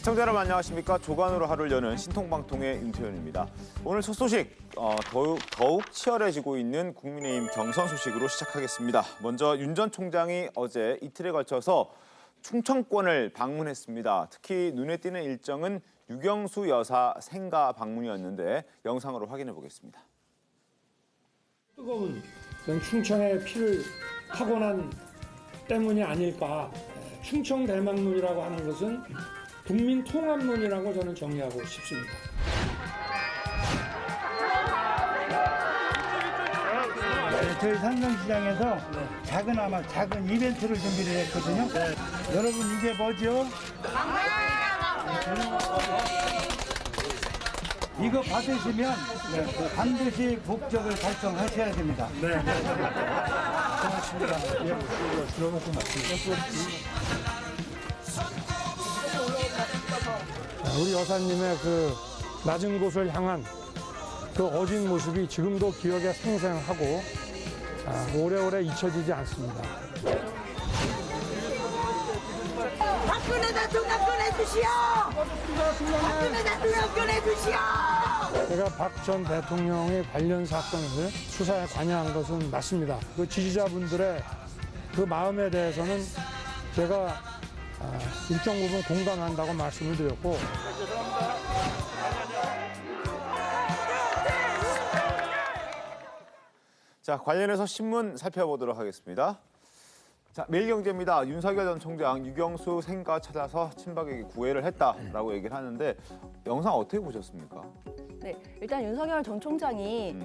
시청자 여러분 안녕하십니까. 조간으로 하루를 여는 신통방통의 윤태현입니다. 오늘 첫 소식, 더욱 치열해지고 있는 국민의힘 경선 소식으로 시작하겠습니다. 먼저 윤 전 총장이 어제 이틀에 걸쳐서 충청권을 방문했습니다. 특히 눈에 띄는 일정은 유경수 여사 생가 방문이었는데 영상으로 확인해 보겠습니다. 뜨거운 충청의 피를 타고난 때문이 아닐까. 충청 대망론이라고 하는 것은 국민 통합론이라고 저는 정의하고 싶습니다. 저희 산성시장에서 작은 이벤트를 준비를 했거든요. 여러분 이게 뭐죠? 이거 받으시면 반드시 목적을 달성하셔야 됩니다. 네. 고맙습니다. 들어가서 말씀드리겠습니다. 우리 여사님의 그 낮은 곳을 향한 그 어진 모습이 지금도 기억에 생생하고 오래오래 잊혀지지 않습니다. 박근혜 대통령 꺼내주시오! 박근혜 대통령 꺼내주시오! 제가 박 전 대통령의 관련 사건을 수사에 관여한 것은 맞습니다. 그 지지자분들의 그 마음에 대해서는 제가 일정 부분 공감한다고 말씀을 드렸고, 자, 관련해서 신문 살펴보도록 하겠습니다. 자, 매일경제입니다. 윤석열 전 총장 유경수 생가 찾아서 친박에게 구애를 했다라고 얘기를 하는데 영상 어떻게 보셨습니까? 네, 일단 윤석열 전 총장이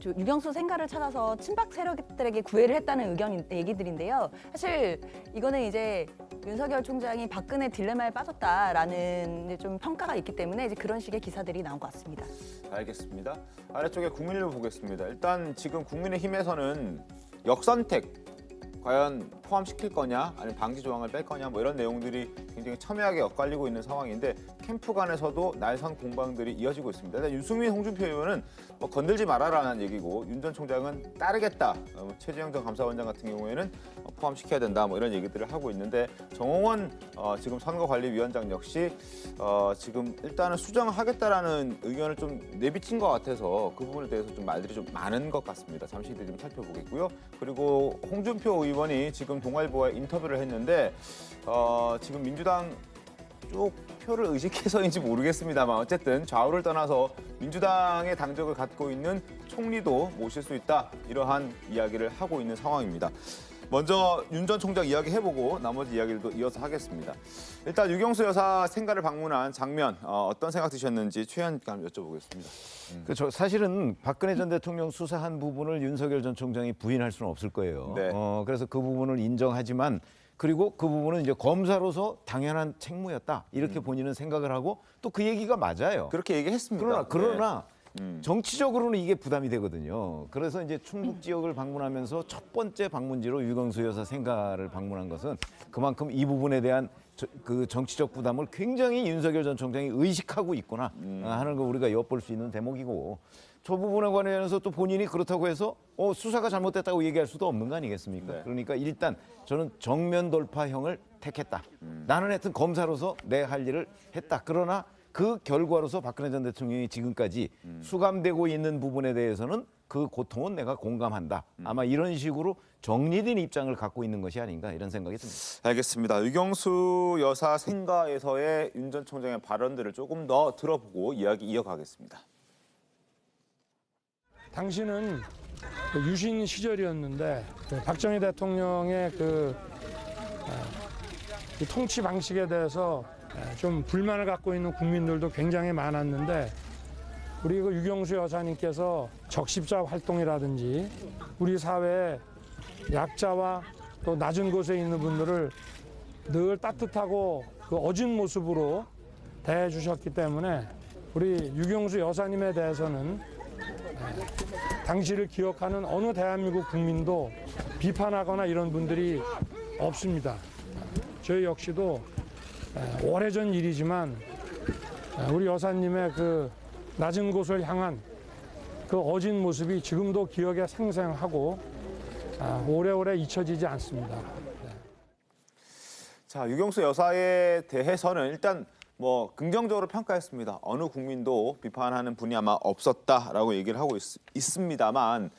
유경수 생가를 찾아서 친박 세력들에게 구애를 했다는 얘기들인데요. 사실 이거는 이제 윤석열 총장이 박근혜 딜레마에 빠졌다라는 좀 평가가 있기 때문에 이제 그런 식의 기사들이 나온 것 같습니다. 알겠습니다. 아래쪽에 국민일보 보겠습니다. 일단 지금 국민의힘에서는 역선택 과연 포함시킬 거냐, 아니면 방지 조항을 뺄 거냐, 뭐 이런 내용들이 굉장히 첨예하게 엇갈리고 있는 상황인데 캠프 간에서도 날선 공방들이 이어지고 있습니다. 일단 유승민, 홍준표 의원은 뭐 건들지 말아라는 얘기고 윤 전 총장은 따르겠다. 최재형 전 감사원장 같은 경우에는 포함시켜야 된다. 뭐 이런 얘기들을 하고 있는데 정홍원 지금 선거관리위원장 역시 지금 일단은 수정하겠다라는 의견을 좀 내비친 것 같아서 그 부분에 대해서 좀 말들이 좀 많은 것 같습니다. 잠시 뒤에 좀 살펴보겠고요. 그리고 홍준표 의원이 지금 동아일보와 인터뷰를 했는데 지금 민주당 쪽 표를 의식해서인지 모르겠습니다만 어쨌든 좌우를 떠나서 민주당의 당적을 갖고 있는 총리도 모실 수 있다 이러한 이야기를 하고 있는 상황입니다. 먼저 윤 전 총장 이야기 해보고 나머지 이야기들도 이어서 하겠습니다. 일단 유경수 여사 생가를 방문한 장면 어떤 생각 드셨는지 최현께 한번 여쭤보겠습니다. 그렇죠. 사실은 박근혜 전 대통령 수사한 부분을 윤석열 전 총장이 부인할 수는 없을 거예요. 네. 그래서 그 부분을 인정하지만 그리고 그 부분은 이제 검사로서 당연한 책무였다 이렇게 본인은 생각을 하고 또 그 얘기가 맞아요. 그렇게 얘기했습니다. 그러나 정치적으로는 이게 부담이 되거든요. 그래서 이제 충북 지역을 방문하면서 첫 번째 방문지로 유경수 여사 생가를 방문한 것은 그만큼 이 부분에 대한 그 정치적 부담을 굉장히 윤석열 전 총장이 의식하고 있구나 하는 거 우리가 엿볼 수 있는 대목이고 저 부분에 관해서 또 본인이 그렇다고 해서 수사가 잘못됐다고 얘기할 수도 없는 거 아니겠습니까? 네. 그러니까 일단 저는 정면 돌파형을 택했다. 나는 하여튼 검사로서 내 할 일을 했다. 그러나 그 결과로서 박근혜 전 대통령이 지금까지 수감되고 있는 부분에 대해서는 그 고통은 내가 공감한다. 아마 이런 식으로 정리된 입장을 갖고 있는 것이 아닌가 이런 생각이 듭니다. 알겠습니다. 유경수 여사 생가에서의 윤 전 총장의 발언들을 조금 더 들어보고 이야기 이어가겠습니다. 당시는 그 유신 시절이었는데 박정희 대통령의 그 통치 방식에 대해서 좀 불만을 갖고 있는 국민들도 굉장히 많았는데 우리 그 유경수 여사님께서 적십자 활동이라든지 우리 사회의 약자와 또 낮은 곳에 있는 분들을 늘 따뜻하고 그 어진 모습으로 대해 주셨기 때문에 우리 유경수 여사님에 대해서는 당시를 기억하는 어느 대한민국 국민도 비판하거나 이런 분들이 없습니다. 저희 역시도 오래전 일이지만 우리 여사님의 그 낮은 곳을 향한 그 어진 모습이 지금도 기억에 생생하고 오래오래 잊혀지지 않습니다. 자, 유경수 여사에 대해서는 일단 뭐 긍정적으로 평가했습니다. 어느 국민도 비판하는 분이 아마 없었다라고 얘기를 하고 있습니다만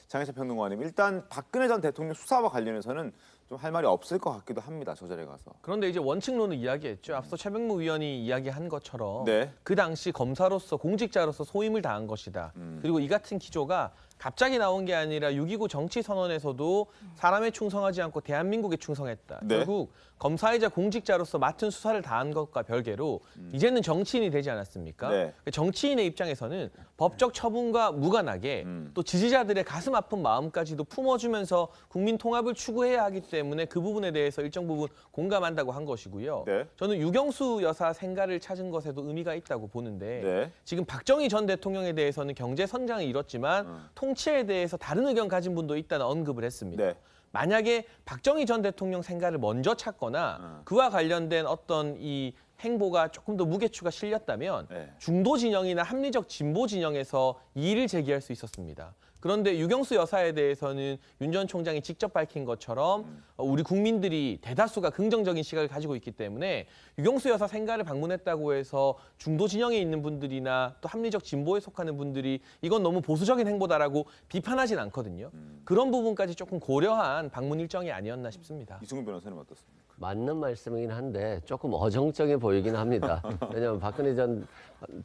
장혜찬 평론가님, 일단 박근혜 전 대통령 수사와 관련해서는 좀 할 말이 없을 것 같기도 합니다. 저 자리에 가서. 그런데 이제 원칙론을 이야기했죠. 앞서 최병무 위원이 이야기한 것처럼 네. 그 당시 검사로서 공직자로서 소임을 다한 것이다. 그리고 이 같은 기조가 갑자기 나온 게 아니라 6.29 정치선언에서도 사람에 충성하지 않고 대한민국에 충성했다. 네. 결국 검사이자 공직자로서 맡은 수사를 다한 것과 별개로 이제는 정치인이 되지 않았습니까? 네. 정치인의 입장에서는 법적 처분과 무관하게 또 지지자들의 가슴 아픈 마음까지도 품어주면서 국민 통합을 추구해야 하기 때문에 그 부분에 대해서 일정 부분 공감한다고 한 것이고요. 네. 저는 유경수 여사 생가를 찾은 것에도 의미가 있다고 보는데 네. 지금 박정희 전 대통령에 대해서는 경제 선장을 이뤘지만 통치에 대해서 다른 의견 가진 분도 있다는 언급을 했습니다. 네. 만약에 박정희 전 대통령 생가를 먼저 찾거나 그와 관련된 어떤 이 행보가 조금 더 무게추가 실렸다면 네. 중도 진영이나 합리적 진보 진영에서 이의를 제기할 수 있었습니다. 그런데 유경수 여사에 대해서는 윤 전 총장이 직접 밝힌 것처럼 우리 국민들이 대다수가 긍정적인 시각을 가지고 있기 때문에 유경수 여사 생가를 방문했다고 해서 중도 진영에 있는 분들이나 또 합리적 진보에 속하는 분들이 이건 너무 보수적인 행보다라고 비판하진 않거든요. 그런 부분까지 조금 고려한 방문 일정이 아니었나 싶습니다. 이승훈 변호사님 어떻습니까? 맞는 말씀이긴 한데 조금 어정쩡해 보이긴 합니다. 왜냐하면 박근혜 전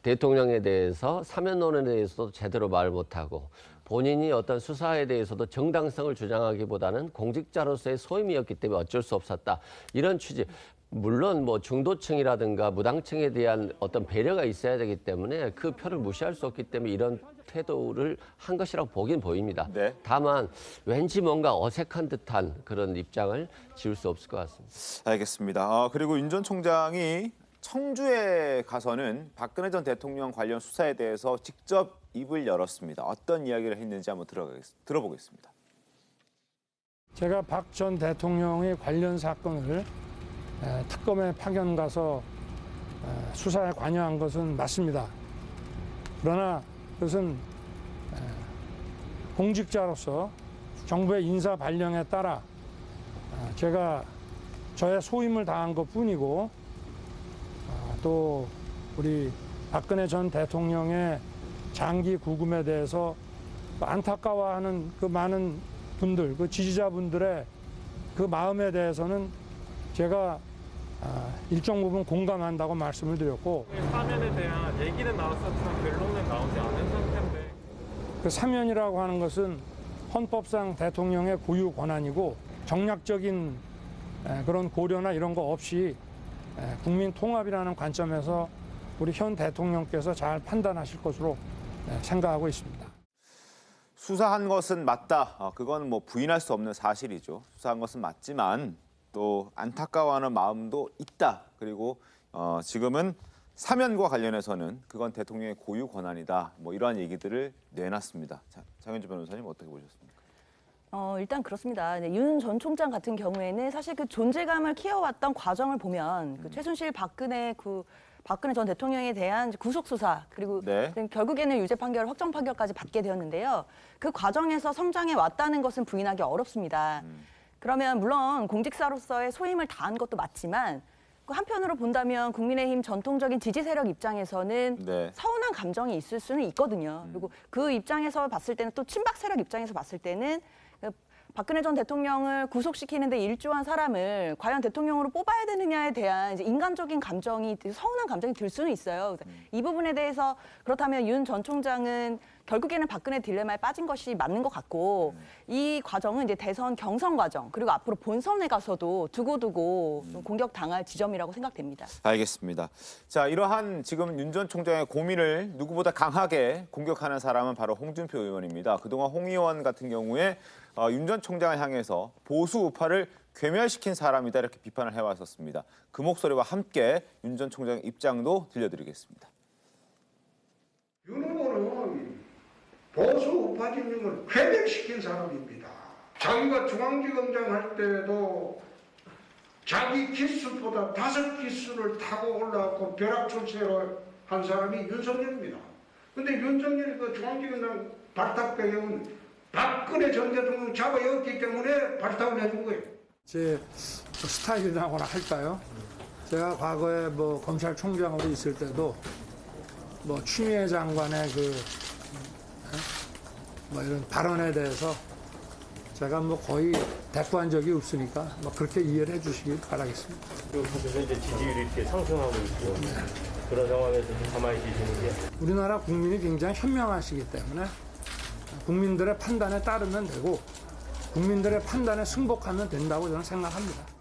대통령에 대해서 사면론에 대해서도 제대로 말 못하고 본인이 어떤 수사에 대해서도 정당성을 주장하기보다는 공직자로서의 소임이었기 때문에 어쩔 수 없었다. 이런 취지. 물론 뭐 중도층이라든가 무당층에 대한 어떤 배려가 있어야 되기 때문에 그 표를 무시할 수 없기 때문에 이런 태도를 한 것이라고 보긴 보입니다. 네. 다만 왠지 뭔가 어색한 듯한 그런 입장을 지울 수 없을 것 같습니다. 알겠습니다. 그리고 윤 전 총장이 청주에 가서는 박근혜 전 대통령 관련 수사에 대해서 직접 입을 열었습니다. 어떤 이야기를 했는지 한번 들어보겠습니다. 제가 박 전 대통령의 관련 사건을 특검에 파견 가서 수사에 관여한 것은 맞습니다. 그러나 그것은 공직자로서 정부의 인사 발령에 따라 제가 저의 소임을 다한 것뿐이고 또 우리 박근혜 전 대통령의 장기 구금에 대해서 안타까워하는 그 많은 분들, 그 지지자분들의 그 마음에 대해서는 제가 일정 부분 공감한다고 말씀을 드렸고, 사면에 대한 얘기는 나왔었지만 결론은 나오지 않은 상태인데 그 사면이라고 하는 것은 헌법상 대통령의 고유 권한이고 정략적인 그런 고려나 이런 거 없이 국민 통합이라는 관점에서 우리 현 대통령께서 잘 판단하실 것으로 생각하고 있습니다. 수사한 것은 맞다. 그건 뭐 부인할 수 없는 사실이죠. 수사한 것은 맞지만 또 안타까워하는 마음도 있다. 그리고 지금은 사면과 관련해서는 그건 대통령의 고유 권한이다. 뭐 이러한 얘기들을 내놨습니다. 자, 장현주 변호사님 어떻게 보셨습니까? 일단 그렇습니다. 윤 전 총장 같은 경우에는 사실 그 존재감을 키워왔던 과정을 보면 그 최순실 박근혜 전 대통령에 대한 구속 수사 그리고 네. 결국에는 유죄 판결, 확정 판결까지 받게 되었는데요. 그 과정에서 성장해 왔다는 것은 부인하기 어렵습니다. 그러면 물론 공직자로서의 소임을 다한 것도 맞지만 그 한편으로 본다면 국민의힘 전통적인 지지 세력 입장에서는 네. 서운한 감정이 있을 수는 있거든요. 그리고 그 입장에서 봤을 때는 또 친박 세력 입장에서 봤을 때는 박근혜 전 대통령을 구속시키는데 일조한 사람을 과연 대통령으로 뽑아야 되느냐에 대한 이제 인간적인 감정이 서운한 감정이 들 수는 있어요. 이 부분에 대해서 그렇다면 윤 전 총장은 결국에는 박근혜 딜레마에 빠진 것이 맞는 것 같고 이 과정은 이제 대선 경선 과정 그리고 앞으로 본선에 가서도 두고두고 좀 공격당할 지점이라고 생각됩니다. 알겠습니다. 자, 이러한 지금 윤 전 총장의 고민을 누구보다 강하게 공격하는 사람은 바로 홍준표 의원입니다. 그동안 홍 의원 같은 경우에 윤 전 총장을 향해서 보수 우파를 괴멸시킨 사람이다 이렇게 비판을 해왔었습니다. 그 목소리와 함께 윤 전 총장의 입장도 들려드리겠습니다. 윤 후보는 보수 우파 진영을 괴멸시킨 사람입니다. 자기가 중앙지검장 할 때도 자기 기수보다 5기수를 타고 올라왔고 벼락 출세를 한 사람이 윤석열입니다. 근데 윤석열이 그 중앙지검장 발탁 배경은 박근혜 전 대통령 잡아였기 때문에 발탁을 해준 거예요. 제 스타일이라고나 할까요? 제가 과거에 뭐 검찰총장으로 있을 때도 뭐 추미애 장관의 뭐 이런 발언에 대해서 제가 뭐 거의 대꾸한 적이 없으니까 뭐 그렇게 이해를 해주시길 바라겠습니다. 그래서 이제 지지율이 이렇게 상승하고 있고 그런 상황에서 좀 가만히 계시는 게 우리나라 국민이 굉장히 현명하시기 때문에 국민들의 판단에 따르면 되고 국민들의 판단에 승복하면 된다고 저는 생각합니다.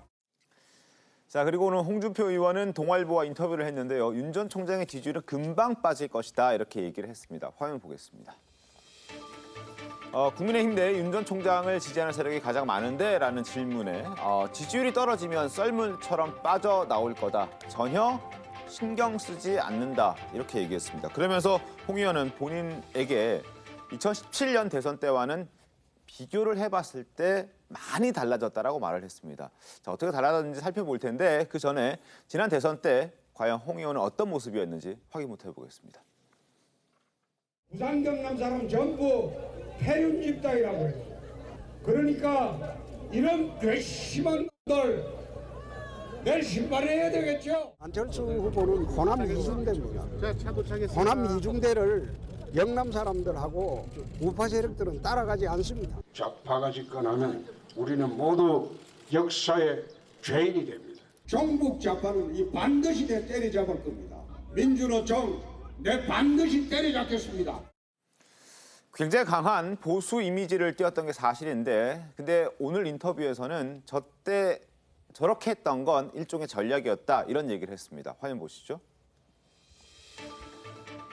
자, 그리고 오늘 홍준표 의원은 동아일보와 인터뷰를 했는데요. 윤 전 총장의 지지율은 금방 빠질 것이다 이렇게 얘기를 했습니다. 화면 보겠습니다. 국민의힘 내 윤 전 총장을 지지하는 세력이 가장 많은데? 라는 질문에 지지율이 떨어지면 썰물처럼 빠져나올 거다. 전혀 신경 쓰지 않는다. 이렇게 얘기했습니다. 그러면서 홍 의원은 본인에게 2017년 대선 때와는 비교를 해봤을 때 많이 달라졌다라고 말을 했습니다. 자, 어떻게 달라졌는지 살펴볼 텐데 그 전에 지난 대선 때 과연 홍 의원은 어떤 모습이었는지 확인부터 해보겠습니다. 부산 경남 사람 전부 폐륜 집단이라고 해요. 그러니까 이런 괘씸한 들 내일 신발해야 되겠죠. 안철수 후보는 호남 이중대입니다. 호남 이중대를 영남 사람들하고 우파 세력들은 따라가지 않습니다. 좌파가 집권하면 우리는 모두 역사의 죄인이 됩니다. 종북 좌파는 이 반드시 내 때려잡을 겁니다. 민주노총 내 반드시 때려잡겠습니다. 굉장히 강한 보수 이미지를 띄웠던 게 사실인데 근데 오늘 인터뷰에서는 저때 저렇게 했던 건 일종의 전략이었다 이런 얘기를 했습니다. 화면 보시죠.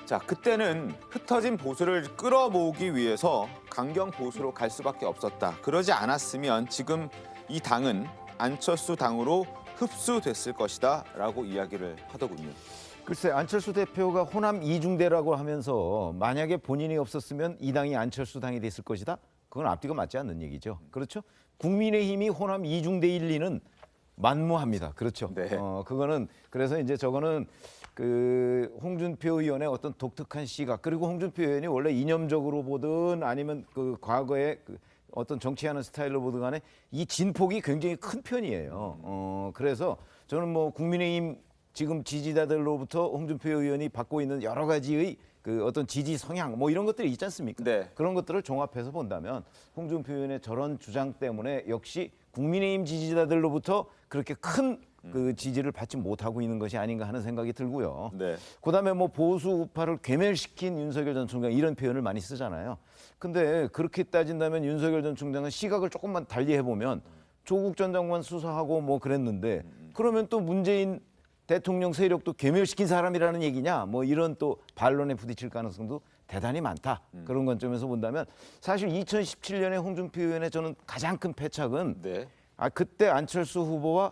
자, 그때는 흩어진 보수를 끌어모으기 위해서 강경 보수로 갈 수밖에 없었다. 그러지 않았으면 지금 이 당은 안철수 당으로 흡수됐을 것이다 라고 이야기를 하더군요. 글쎄 안철수 대표가 호남 이중대라고 하면서 만약에 본인이 없었으면 이 당이 안철수 당이 됐을 것이다? 그건 앞뒤가 맞지 않는 얘기죠. 그렇죠? 국민의힘이 호남 이중대일 리는 만무합니다. 그렇죠. 네. 그거는 그래서 이제 저거는 그 홍준표 의원의 어떤 독특한 시각 그리고 홍준표 의원이 원래 이념적으로 보든 아니면 그 과거에 그 어떤 정치하는 스타일로 보든 간에 이 진폭이 굉장히 큰 편이에요. 그래서 저는 뭐 국민의힘 지금 지지자들로부터 홍준표 의원이 받고 있는 여러 가지의 그 어떤 지지 성향 뭐 이런 것들이 있지 않습니까? 네. 그런 것들을 종합해서 본다면 홍준표 의원의 저런 주장 때문에 역시 국민의힘 지지자들로부터 그렇게 큰 그 지지를 받지 못하고 있는 것이 아닌가 하는 생각이 들고요. 네. 그다음에 뭐 보수 우파를 괴멸시킨 윤석열 전 총장 이런 표현을 많이 쓰잖아요. 근데 그렇게 따진다면 윤석열 전 총장은 시각을 조금만 달리 해보면 조국 전 장관 수사하고 뭐 그랬는데 그러면 또 문재인 대통령 세력도 괴멸시킨 사람이라는 얘기냐 뭐 이런 또 반론에 부딪힐 가능성도 대단히 많다. 그런 관점에서 본다면 사실 2017년에 홍준표 의원의 저는 가장 큰 패착은 네. 그때 안철수 후보와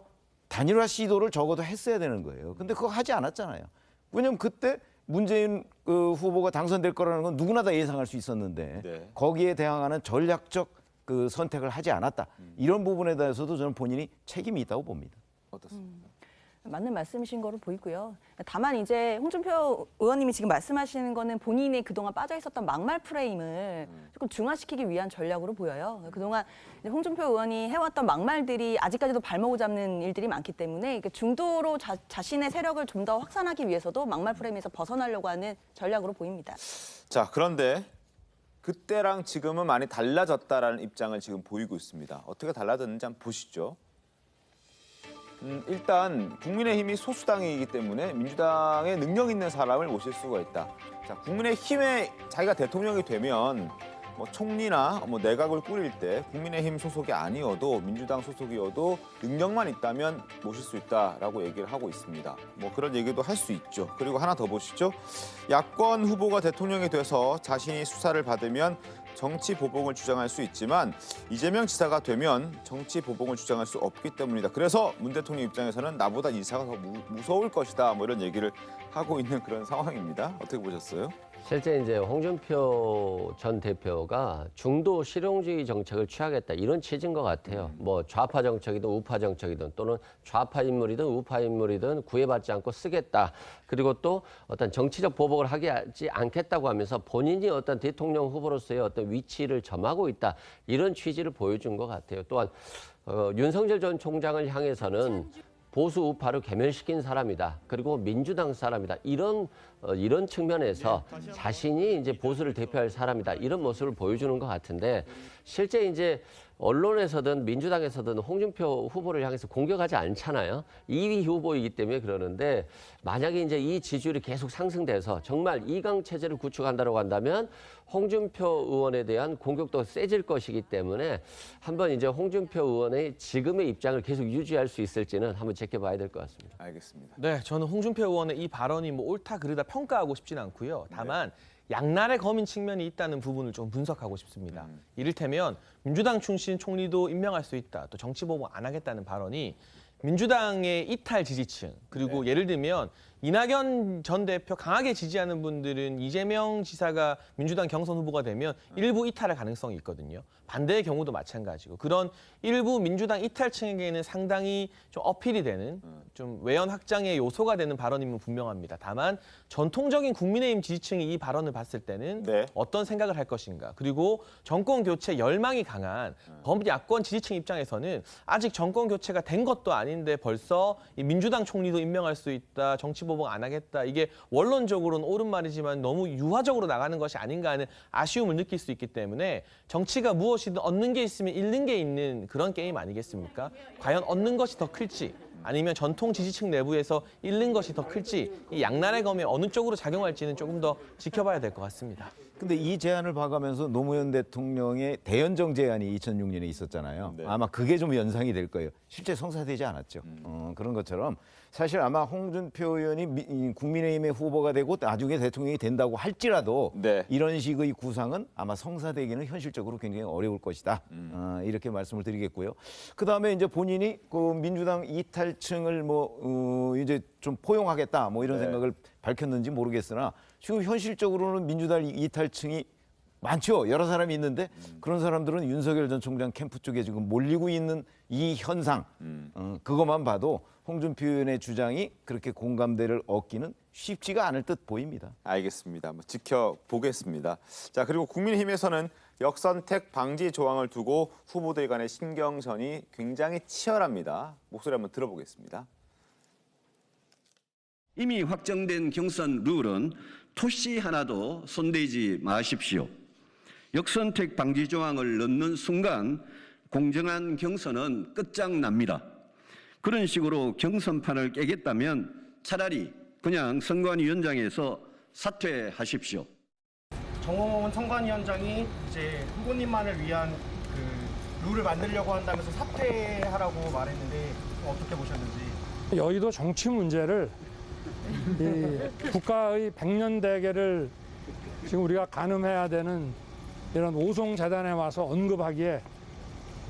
단일화 시도를 적어도 했어야 되는 거예요. 근데 그거 하지 않았잖아요. 왜냐하면 그때 문재인 그 후보가 당선될 거라는 건 누구나 다 예상할 수 있었는데 네. 거기에 대항하는 전략적 그 선택을 하지 않았다. 이런 부분에 대해서도 저는 본인이 책임이 있다고 봅니다. 어떻습니까? 맞는 말씀이신 거로 보이고요. 다만 이제 홍준표 의원님이 지금 말씀하시는 거는 본인이 그동안 빠져 있었던 막말 프레임을 조금 중화시키기 위한 전략으로 보여요. 그동안 이제 홍준표 의원이 해왔던 막말들이 아직까지도 발목을 잡는 일들이 많기 때문에 중도로 자신의 세력을 좀 더 확산하기 위해서도 막말 프레임에서 벗어나려고 하는 전략으로 보입니다. 자, 그런데 그때랑 지금은 많이 달라졌다라는 입장을 지금 보이고 있습니다. 어떻게 달라졌는지 한번 보시죠. 일단 국민의힘이 소수당이기 때문에 민주당에 능력 있는 사람을 모실 수가 있다. 자, 국민의힘에 자기가 대통령이 되면 뭐 총리나 뭐 내각을 꾸릴 때 국민의힘 소속이 아니어도 민주당 소속이어도 능력만 있다면 모실 수 있다라고 얘기를 하고 있습니다. 뭐 그런 얘기도 할 수 있죠. 그리고 하나 더 보시죠. 야권 후보가 대통령이 돼서 자신이 수사를 받으면 정치 보복을 주장할 수 있지만 이재명 지사가 되면 정치 보복을 주장할 수 없기 때문이다. 그래서 문 대통령 입장에서는 나보다 이 지사가 더 무서울 것이다. 뭐 이런 얘기를 하고 있는 그런 상황입니다. 어떻게 보셨어요? 실제 이제 홍준표 전 대표가 중도 실용주의 정책을 취하겠다 이런 취지인 것 같아요. 뭐 좌파 정책이든 우파 정책이든 또는 좌파 인물이든 우파 인물이든 구애받지 않고 쓰겠다. 그리고 또 어떤 정치적 보복을 하지 않겠다고 하면서 본인이 어떤 대통령 후보로서의 어떤 위치를 점하고 있다 이런 취지를 보여준 것 같아요. 또한 윤석열 전 총장을 향해서는 보수 우파를 괴멸시킨 사람이다. 그리고 민주당 사람이다. 이런 측면에서 자신이 이제 보수를 대표할 사람이다. 이런 모습을 보여주는 것 같은데 실제 이제 언론에서든 민주당에서든 홍준표 후보를 향해서 공격하지 않잖아요. 2위 후보이기 때문에 그러는데 만약에 이제 이 지지율이 계속 상승돼서 정말 이강 체제를 구축한다고 한다면 홍준표 의원에 대한 공격도 세질 것이기 때문에 한번 이제 홍준표 의원의 지금의 입장을 계속 유지할 수 있을지는 한번 지켜봐야 될 것 같습니다. 알겠습니다. 네, 저는 홍준표 의원의 이 발언이 뭐 옳다 그르다 평가하고 싶진 않고요. 다만 양날의 검인 측면이 있다는 부분을 좀 분석하고 싶습니다. 이를테면 민주당 출신 총리도 임명할 수 있다. 또 정치보복 안 하겠다는 발언이 민주당의 이탈 지지층 그리고 예를 들면 이낙연 전 대표 강하게 지지하는 분들은 이재명 지사가 민주당 경선 후보가 되면 일부 이탈할 가능성이 있거든요. 반대의 경우도 마찬가지고 그런 일부 민주당 이탈층에게는 상당히 좀 어필이 되는 좀 외연 확장의 요소가 되는 발언임은 분명합니다. 다만 전통적인 국민의힘 지지층이 이 발언을 봤을 때는 어떤 생각을 할 것인가. 그리고 정권 교체 열망이 강한 범야권 지지층 입장에서는 아직 정권 교체가 된 것도 아닌데 벌써 이 민주당 총리도 임명할 수 있다. 정치보복 안 하겠다. 이게 원론적으로는 옳은 말이지만 너무 유화적으로 나가는 것이 아닌가 하는 아쉬움을 느낄 수 있기 때문에 정치가 무엇이든 얻는 게 있으면 잃는 게 있는 그런 게임 아니겠습니까? 과연 얻는 것이 더 클지 아니면 전통 지지층 내부에서 잃는 것이 더 클지 이 양날의 검에 어느 쪽으로 작용할지는 조금 더 지켜봐야 될 것 같습니다. 근데 이 제안을 봐가면서 노무현 대통령의 대연정 제안이 2006년에 있었잖아요. 아마 그게 좀 연상이 될 거예요. 실제 성사되지 않았죠. 그런 것처럼 사실 아마 홍준표 의원이 국민의힘의 후보가 되고 나중에 대통령이 된다고 할지라도 이런 식의 구상은 아마 성사되기는 현실적으로 굉장히 어려울 것이다. 이렇게 말씀을 드리겠고요. 그다음에 이제 본인이 그 민주당 이탈층을 이제 좀 포용하겠다 뭐 이런 생각을 밝혔는지 모르겠으나 지금 현실적으로는 민주당 이탈층이 많죠. 여러 사람이 있는데 그런 사람들은 윤석열 전 총장 캠프 쪽에 지금 몰리고 있는 이 현상 그것만 봐도 홍준표 의원의 주장이 그렇게 공감대를 얻기는 쉽지가 않을 듯 보입니다. 알겠습니다. 한번 지켜보겠습니다. 자, 그리고 국민의힘에서는 역선택 방지 조항을 두고 후보들 간의 신경전이 굉장히 치열합니다. 목소리 한번 들어보겠습니다. 이미 확정된 경선 룰은 토시 하나도 손대지 마십시오. 역선택 방지 조항을 넣는 순간 공정한 경선은 끝장납니다. 그런 식으로 경선판을 깨겠다면 차라리 그냥 선관위원장에서 사퇴하십시오. 정홍원 선관위원장이 이제 후보님만을 위한 그 룰을 만들려고 한다면서 사퇴하라고 말했는데 어떻게 보셨는지. 여의도 정치 문제를 이 국가의 백년 대계를 지금 우리가 가늠해야 되는 이런 오송재단에 와서 언급하기에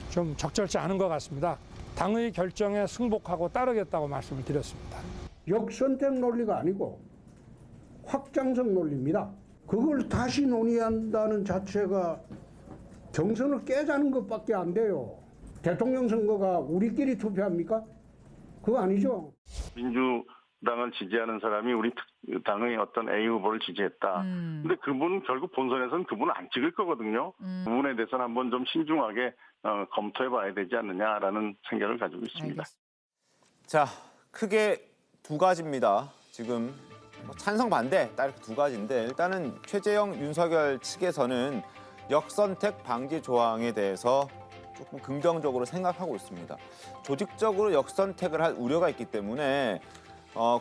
좀 적절치 않은 것 같습니다. 당의 결정에 승복하고 따르겠다고 말씀을 드렸습니다. 역선택 논리가 아니고 확장성 논리입니다. 그걸 다시 논의한다는 자체가 경선을 깨자는 것밖에 안 돼요. 대통령 선거가 우리끼리 투표합니까? 그거 아니죠. 민주당을 지지하는 사람이 우리 당의 어떤 A 후보를 지지했다. 근데 그분은 결국 본선에서는 그분을 안 찍을 거거든요. 그 부분에 대해서는 한번 좀 신중하게 검토해 봐야 되지 않느냐라는 생각을 가지고 있습니다. 자, 크게 두 가지입니다. 지금 찬성 반대 딱 이렇게 두 가지인데 일단은 최재형 윤석열 측에서는 역선택 방지 조항에 대해서 조금 긍정적으로 생각하고 있습니다. 조직적으로 역선택을 할 우려가 있기 때문에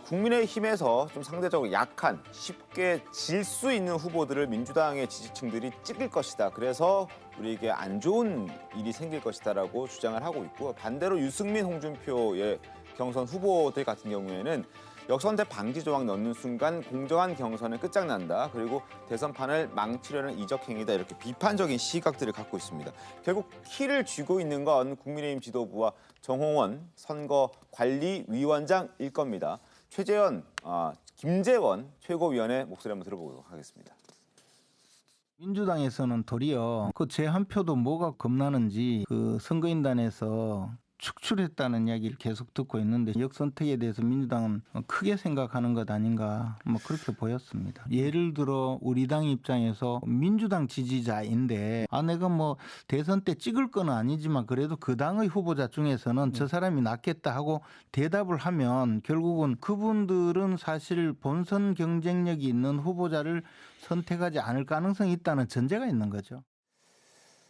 국민의힘에서 좀 상대적으로 약한 쉽게 질 수 있는 후보들을 민주당의 지지층들이 찍을 것이다. 그래서 우리에게 안 좋은 일이 생길 것이다라고 주장을 하고 있고 반대로 유승민, 홍준표의 경선 후보들 같은 경우에는 역선택 방지 조항 넣는 순간 공정한 경선은 끝장난다. 그리고 대선판을 망치려는 이적 행위다. 이렇게 비판적인 시각들을 갖고 있습니다. 결국 키를 쥐고 있는 건 국민의힘 지도부와 정홍원 선거관리위원장일 겁니다. 최재현, 김재원 최고위원의 목소리 한번 들어보도록 하겠습니다. 민주당에서는 도리어 그 제 한 표도 뭐가 겁나는지 그 선거인단에서 축출했다는 이야기를 계속 듣고 있는데 역선택에 대해서 민주당은 크게 생각하는 것 아닌가 뭐 그렇게 보였습니다. 예를 들어 우리 당 입장에서 민주당 지지자인데 내가 뭐 대선 때 찍을 건 아니지만 그래도 그 당의 후보자 중에서는 저 사람이 낫겠다 하고 대답을 하면 결국은 그분들은 사실 본선 경쟁력이 있는 후보자를 선택하지 않을 가능성이 있다는 전제가 있는 거죠.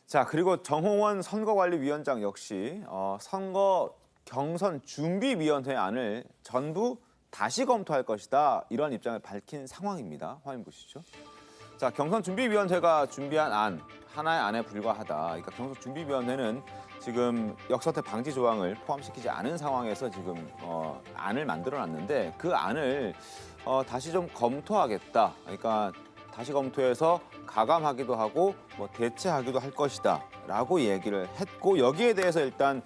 자, 그리고 정홍원 선거관리위원장 역시 선거 경선 준비위원회 안을 전부 다시 검토할 것이다. 이런 입장을 밝힌 상황입니다. 화면 보시죠. 자, 경선 준비위원회가 준비한 안 하나의 안에 불과하다. 그러니까 경선 준비위원회는 지금 역선택 방지 조항을 포함시키지 않은 상황에서 지금 안을 만들어놨는데 그 안을 다시 좀 검토하겠다. 그러니까 다시 검토해서 가감하기도 하고 뭐 대체하기도 할 것이다라고 얘기를 했고 여기에 대해서 일단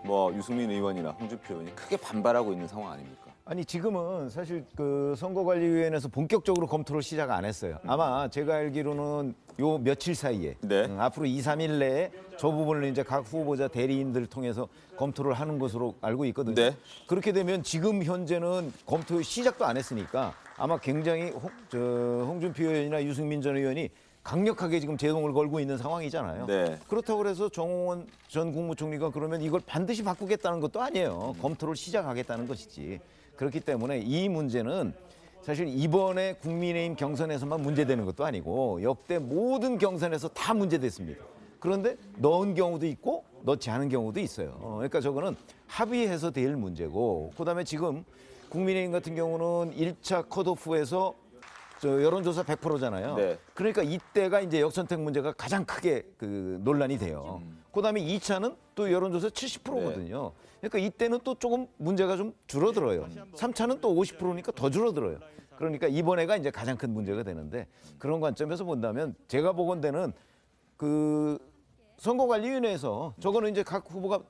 뭐 유승민 의원이나 홍준표 의원이 크게 반발하고 있는 상황 아닙니까? 아니 지금은 사실 그 선거관리위원회에서 본격적으로 검토를 시작 안 했어요. 아마 제가 알기로는 요 며칠 사이에 앞으로 2, 3일 내에 저 부분을 이제 각 후보자 대리인들을 통해서 검토를 하는 것으로 알고 있거든요. 그렇게 되면 지금 현재는 검토 시작도 안 했으니까 아마 굉장히 홍준표 의원이나 유승민 전 의원이 강력하게 지금 제동을 걸고 있는 상황이잖아요. 그렇다고 해서 정홍원 전 국무총리가 그러면 이걸 반드시 바꾸겠다는 것도 아니에요. 검토를 시작하겠다는 것이지. 그렇기 때문에 이 문제는 사실 이번에 국민의힘 경선에서만 문제되는 것도 아니고 역대 모든 경선에서 다 문제됐습니다. 그런데 넣은 경우도 있고 넣지 않은 경우도 있어요. 그러니까 저거는 합의해서 될 문제고 그다음에 지금 국민의힘 같은 경우는 1차 컷오프에서 여론조사 100%잖아요. 그러니까 이때가 이제 역선택 문제가 가장 크게 그 논란이 돼요. 그다음에 2차는 또 여론조사 70%거든요. 그러니까 이때는 또 조금 문제가 좀 줄어들어요. 3차는 또 50%니까 더 줄어들어요. 그러니까 이번에가 이제 가장 큰 문제가 되는데 그런 관점에서 본다면 제가 보건대는 그 선거관리위원회에서 저거는 이제 각 후보가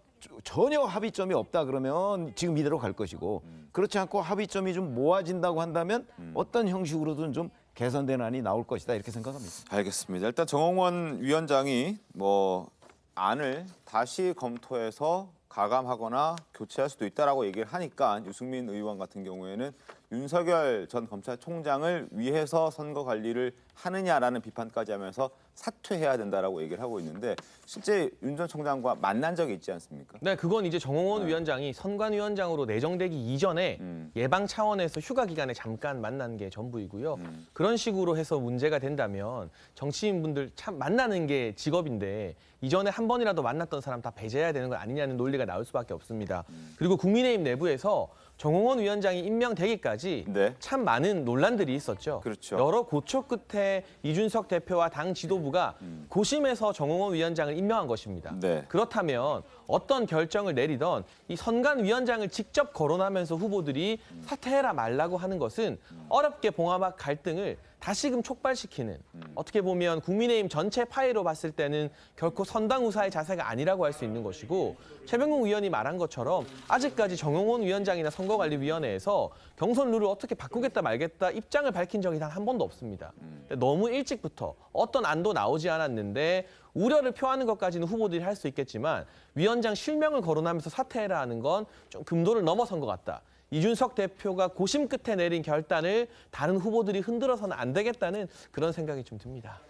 전혀 합의점이 없다 그러면 지금 이대로 갈 것이고 그렇지 않고 합의점이 좀 모아진다고 한다면 어떤 형식으로든 좀 개선된 안이 나올 것이다 이렇게 생각합니다. 알겠습니다. 일단 정홍원 위원장이 뭐 안을 다시 검토해서 가감하거나 교체할 수도 있다라고 얘기를 하니까 유승민 의원 같은 경우에는 윤석열 전 검찰총장을 위해서 선거 관리를 하느냐라는 비판까지 하면서 사퇴해야 된다라고 얘기를 하고 있는데 실제 윤 전 총장과 만난 적이 있지 않습니까? 네, 그건 이제 정홍원 위원장이 선관위원장으로 내정되기 이전에 예방 차원에서 휴가 기간에 잠깐 만난 게 전부이고요. 그런 식으로 해서 문제가 된다면 정치인분들 참 만나는 게 직업인데 이전에 한 번이라도 만났던 사람 다 배제해야 되는 거 아니냐는 논리가 나올 수밖에 없습니다. 그리고 국민의힘 내부에서 정홍원 위원장이 임명되기까지 참 많은 논란들이 있었죠. 여러 고초 끝에 이준석 대표와 당 지도부가 고심해서 정홍원 위원장을 임명한 것입니다. 그렇다면 어떤 결정을 내리던 이 선관위원장을 직접 거론하면서 후보들이 사퇴해라 말라고 하는 것은 어렵게 봉합한 갈등을 다시금 촉발시키는 어떻게 보면 국민의힘 전체 파이로 봤을 때는 결코 선당우사의 자세가 아니라고 할 수 있는 것이고 최병국 의원이 말한 것처럼 아직까지 정홍원 위원장이나 선거관리위원회에서 경선 룰을 어떻게 바꾸겠다 말겠다 입장을 밝힌 적이 단 한 번도 없습니다. 너무 일찍부터 어떤 안도 나오지 않았는데 우려를 표하는 것까지는 후보들이 할 수 있겠지만 위원장 실명을 거론하면서 사퇴해라 하는 건 좀 금도를 넘어선 것 같다. 이준석 대표가 고심 끝에 내린 결단을 다른 후보들이 흔들어서는 안 되겠다는 그런 생각이 좀 듭니다.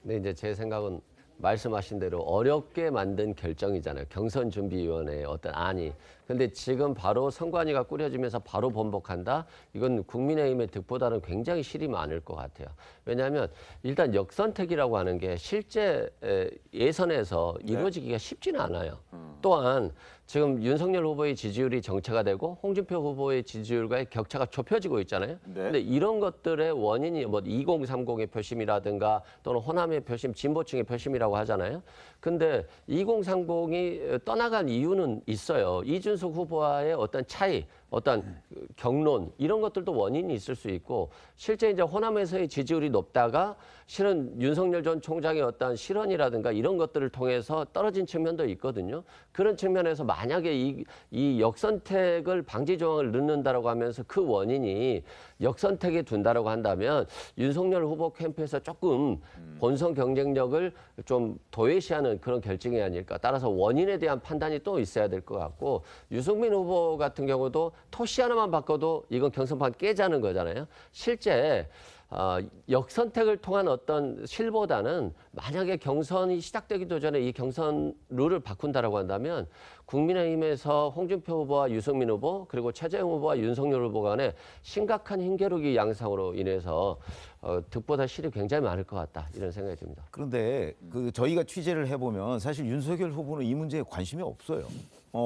네, 이제 제 생각은 말씀하신 대로 어렵게 만든 결정이잖아요. 경선준비위원회의 어떤 안이. 근데 지금 바로 선관위가 꾸려지면서 바로 번복한다? 이건 국민의힘의 득보다는 굉장히 실이 많을 것 같아요. 왜냐하면 일단 역선택이라고 하는 게 실제 예선에서 이루어지기가 쉽지는 않아요. 또한 지금 윤석열 후보의 지지율이 정체가 되고 홍준표 후보의 지지율과의 격차가 좁혀지고 있잖아요. 근데 이런 것들의 원인이 뭐 2030의 표심이라든가 또는 호남의 표심, 진보층의 표심이라고 하잖아요. 근데 2030이 떠나간 이유는 있어요. 이준석 후보와의 어떤 차이, 어떤 경론 이런 것들도 원인이 있을 수 있고 실제 이제 호남에서의 지지율이 높다가 실은 윤석열 전 총장의 어떤 실언이라든가 이런 것들을 통해서 떨어진 측면도 있거든요. 그런 측면에서 만약에 이 역선택을 방지 조항을 넣는다라고 하면서 그 원인이 역선택에 둔다라고 한다면 윤석열 후보 캠프에서 조금 본선 경쟁력을 좀 도외시하는 그런 결정이 아닐까. 따라서 원인에 대한 판단이 또 있어야 될 것 같고, 유승민 후보 같은 경우도 토시 하나만 바꿔도 이건 경선판 깨자는 거잖아요. 실제 역선택을 통한 어떤 실보다는 만약에 경선이 시작되기도 전에 이 경선 룰을 바꾼다라고 한다면 국민의힘에서 홍준표 후보와 유승민 후보 그리고 최재형 후보와 윤석열 후보 간에 심각한 힘겨루기 양상으로 인해서 득보다 실이 굉장히 많을 것 같다 이런 생각이 듭니다. 그런데 저희가 취재를 해보면 사실 윤석열 후보는 이 문제에 관심이 없어요.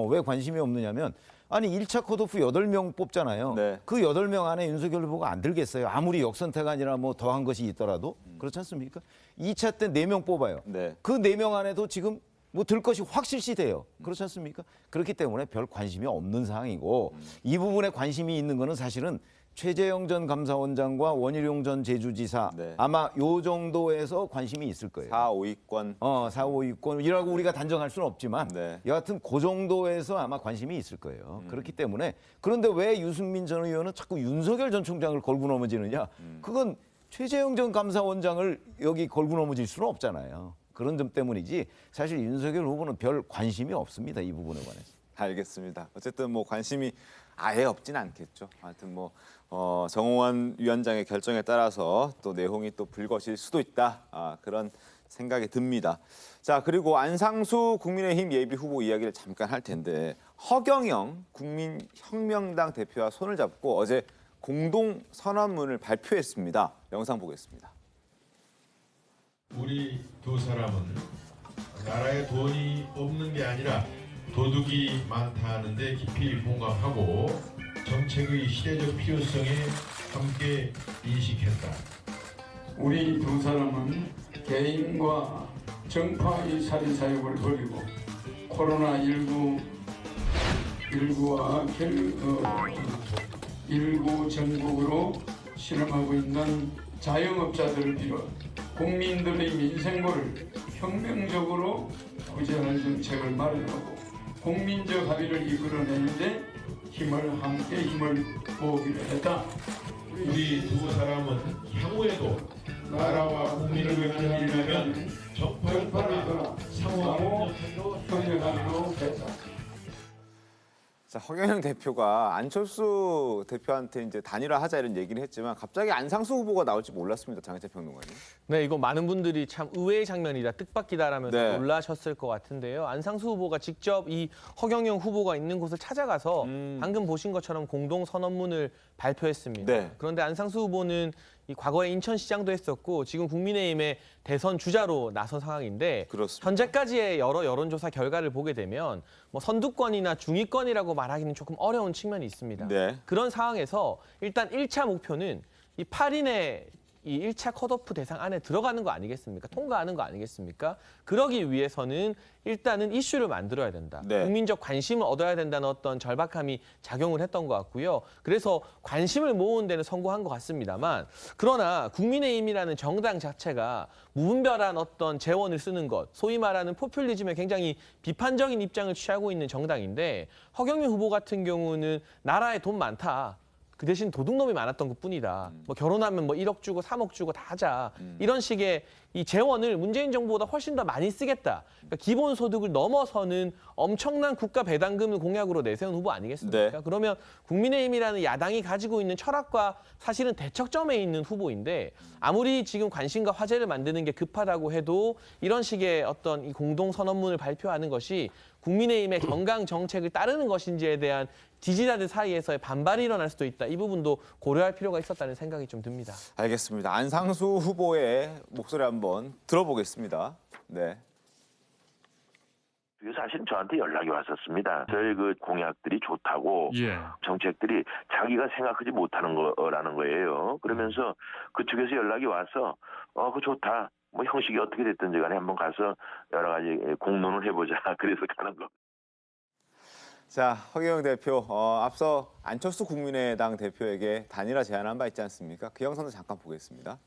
왜 관심이 없느냐면 아니 1차 컷오프 8명 뽑잖아요. 네. 그 8명 안에 윤석열 후보가 안 들겠어요. 아무리 역선택 아니라 뭐 더한 것이 있더라도. 그렇지 않습니까? 2차 때 4명 뽑아요. 네. 그 4명 안에도 지금 뭐 들 것이 확실시 돼요. 그렇지 않습니까? 그렇기 때문에 별 관심이 없는 상황이고 이 부분에 관심이 있는 거는 사실은 최재형 전 감사원장과 원희룡 전 제주지사 네. 아마 요 정도에서 관심이 있을 거예요. 4, 5위권. 4, 5위권이라고 우리가 단정할 수는 없지만 네. 여하튼 그 정도에서 아마 관심이 있을 거예요. 그렇기 때문에 그런데 왜 유승민 전 의원은 자꾸 윤석열 전 총장을 걸고 넘어지느냐? 그건 최재형 전 감사원장을 여기 걸고 넘어질 수는 없잖아요. 그런 점 때문이지 사실 윤석열 후보는 별 관심이 없습니다. 이 부분에 관해서. 알겠습니다. 어쨌든 뭐 관심이 아예 없진 않겠죠. 하여튼 뭐 정홍원 위원장의 결정에 따라서 또 내용이 또 불거질 수도 있다. 그런 생각이 듭니다. 자, 그리고 안상수 국민의힘 예비 후보 이야기를 잠깐 할 텐데 허경영 국민혁명당 대표와 손을 잡고 어제 공동 선언문을 발표했습니다. 영상 보겠습니다. 우리 두 사람은 나라에 돈이 없는 게 아니라 도둑이 많다는 데 깊이 공감하고 정책의 시대적 필요성에 함께 인식했다. 우리 두 사람은 개인과 정파의 살인사역을 벌이고 코로나19와 일부 전국으로 실험하고 있는 자영업자들을 비롯 국민들의 민생고를 혁명적으로 구제할 정책을 마련하고 국민적 합의를 이끌어내는데 함께 힘을 모으기로 했다. 우리 두 사람은 향후에도 나라와 국민을 위한 일이라면 정파를 떠나 상호 협력하기로 했다. 자, 허경영 대표가 안철수 대표한테 이제 단일화하자 이런 얘기를 했지만 갑자기 안상수 후보가 나올지 몰랐습니다. 장혜태 평론가님. 네, 이거 많은 분들이 참 의외의 장면이다, 뜻밖이다라면서 네. 놀라셨을 것 같은데요. 안상수 후보가 직접 이 허경영 후보가 있는 곳을 찾아가서 방금 보신 것처럼 공동 선언문을 발표했습니다. 네. 그런데 안상수 후보는 이 과거에 인천시장도 했었고 지금 국민의힘의 대선 주자로 나선 상황인데 그렇습니다. 현재까지의 여러 여론조사 결과를 보게 되면 뭐 선두권이나 중위권이라고 말하기는 조금 어려운 측면이 있습니다. 네. 그런 상황에서 일단 1차 목표는 이 8인의 이 1차 컷오프 대상 안에 들어가는 거 아니겠습니까? 통과하는 거 아니겠습니까? 그러기 위해서는 일단은 이슈를 만들어야 된다. 네. 국민적 관심을 얻어야 된다는 어떤 절박함이 작용을 했던 것 같고요. 그래서 관심을 모으는 데는 성공한 것 같습니다만 그러나 국민의힘이라는 정당 자체가 무분별한 어떤 재원을 쓰는 것, 소위 말하는 포퓰리즘에 굉장히 비판적인 입장을 취하고 있는 정당인데 허경영 후보 같은 경우는 나라에 돈 많다. 그 대신 도둑놈이 많았던 것뿐이다. 뭐 결혼하면 뭐 1억 주고 3억 주고 다 하자. 이런 식의 이 재원을 문재인 정부보다 훨씬 더 많이 쓰겠다. 그러니까 기본소득을 넘어서는 엄청난 국가 배당금을 공약으로 내세운 후보 아니겠습니까? 네. 그러면 국민의힘이라는 야당이 가지고 있는 철학과 사실은 대척점에 있는 후보인데 아무리 지금 관심과 화제를 만드는 게 급하다고 해도 이런 식의 어떤 이 공동선언문을 발표하는 것이 국민의힘의 건강 정책을 따르는 것인지에 대한 지지자들 사이에서의 반발이 일어날 수도 있다. 이 부분도 고려할 필요가 있었다는 생각이 좀 듭니다. 알겠습니다. 안상수 후보의 목소리 한번 들어보겠습니다. 네. 사실 저한테 연락이 왔었습니다. 저희 그 공약들이 좋다고 정책들이 자기가 생각하지 못하는 거라는 거예요. 그러면서 그쪽에서 연락이 와서 그거 좋다. 뭐 형식이 어떻게 됐든지 간에 한번 가서 여러 가지 공론을 해보자. 그래서 가는 거. 자, 허경영 대표, 앞서 안철수 국민의당 대표에게 단일화 제안한 바 있지 않습니까? 그 영상도 잠깐 보겠습니다.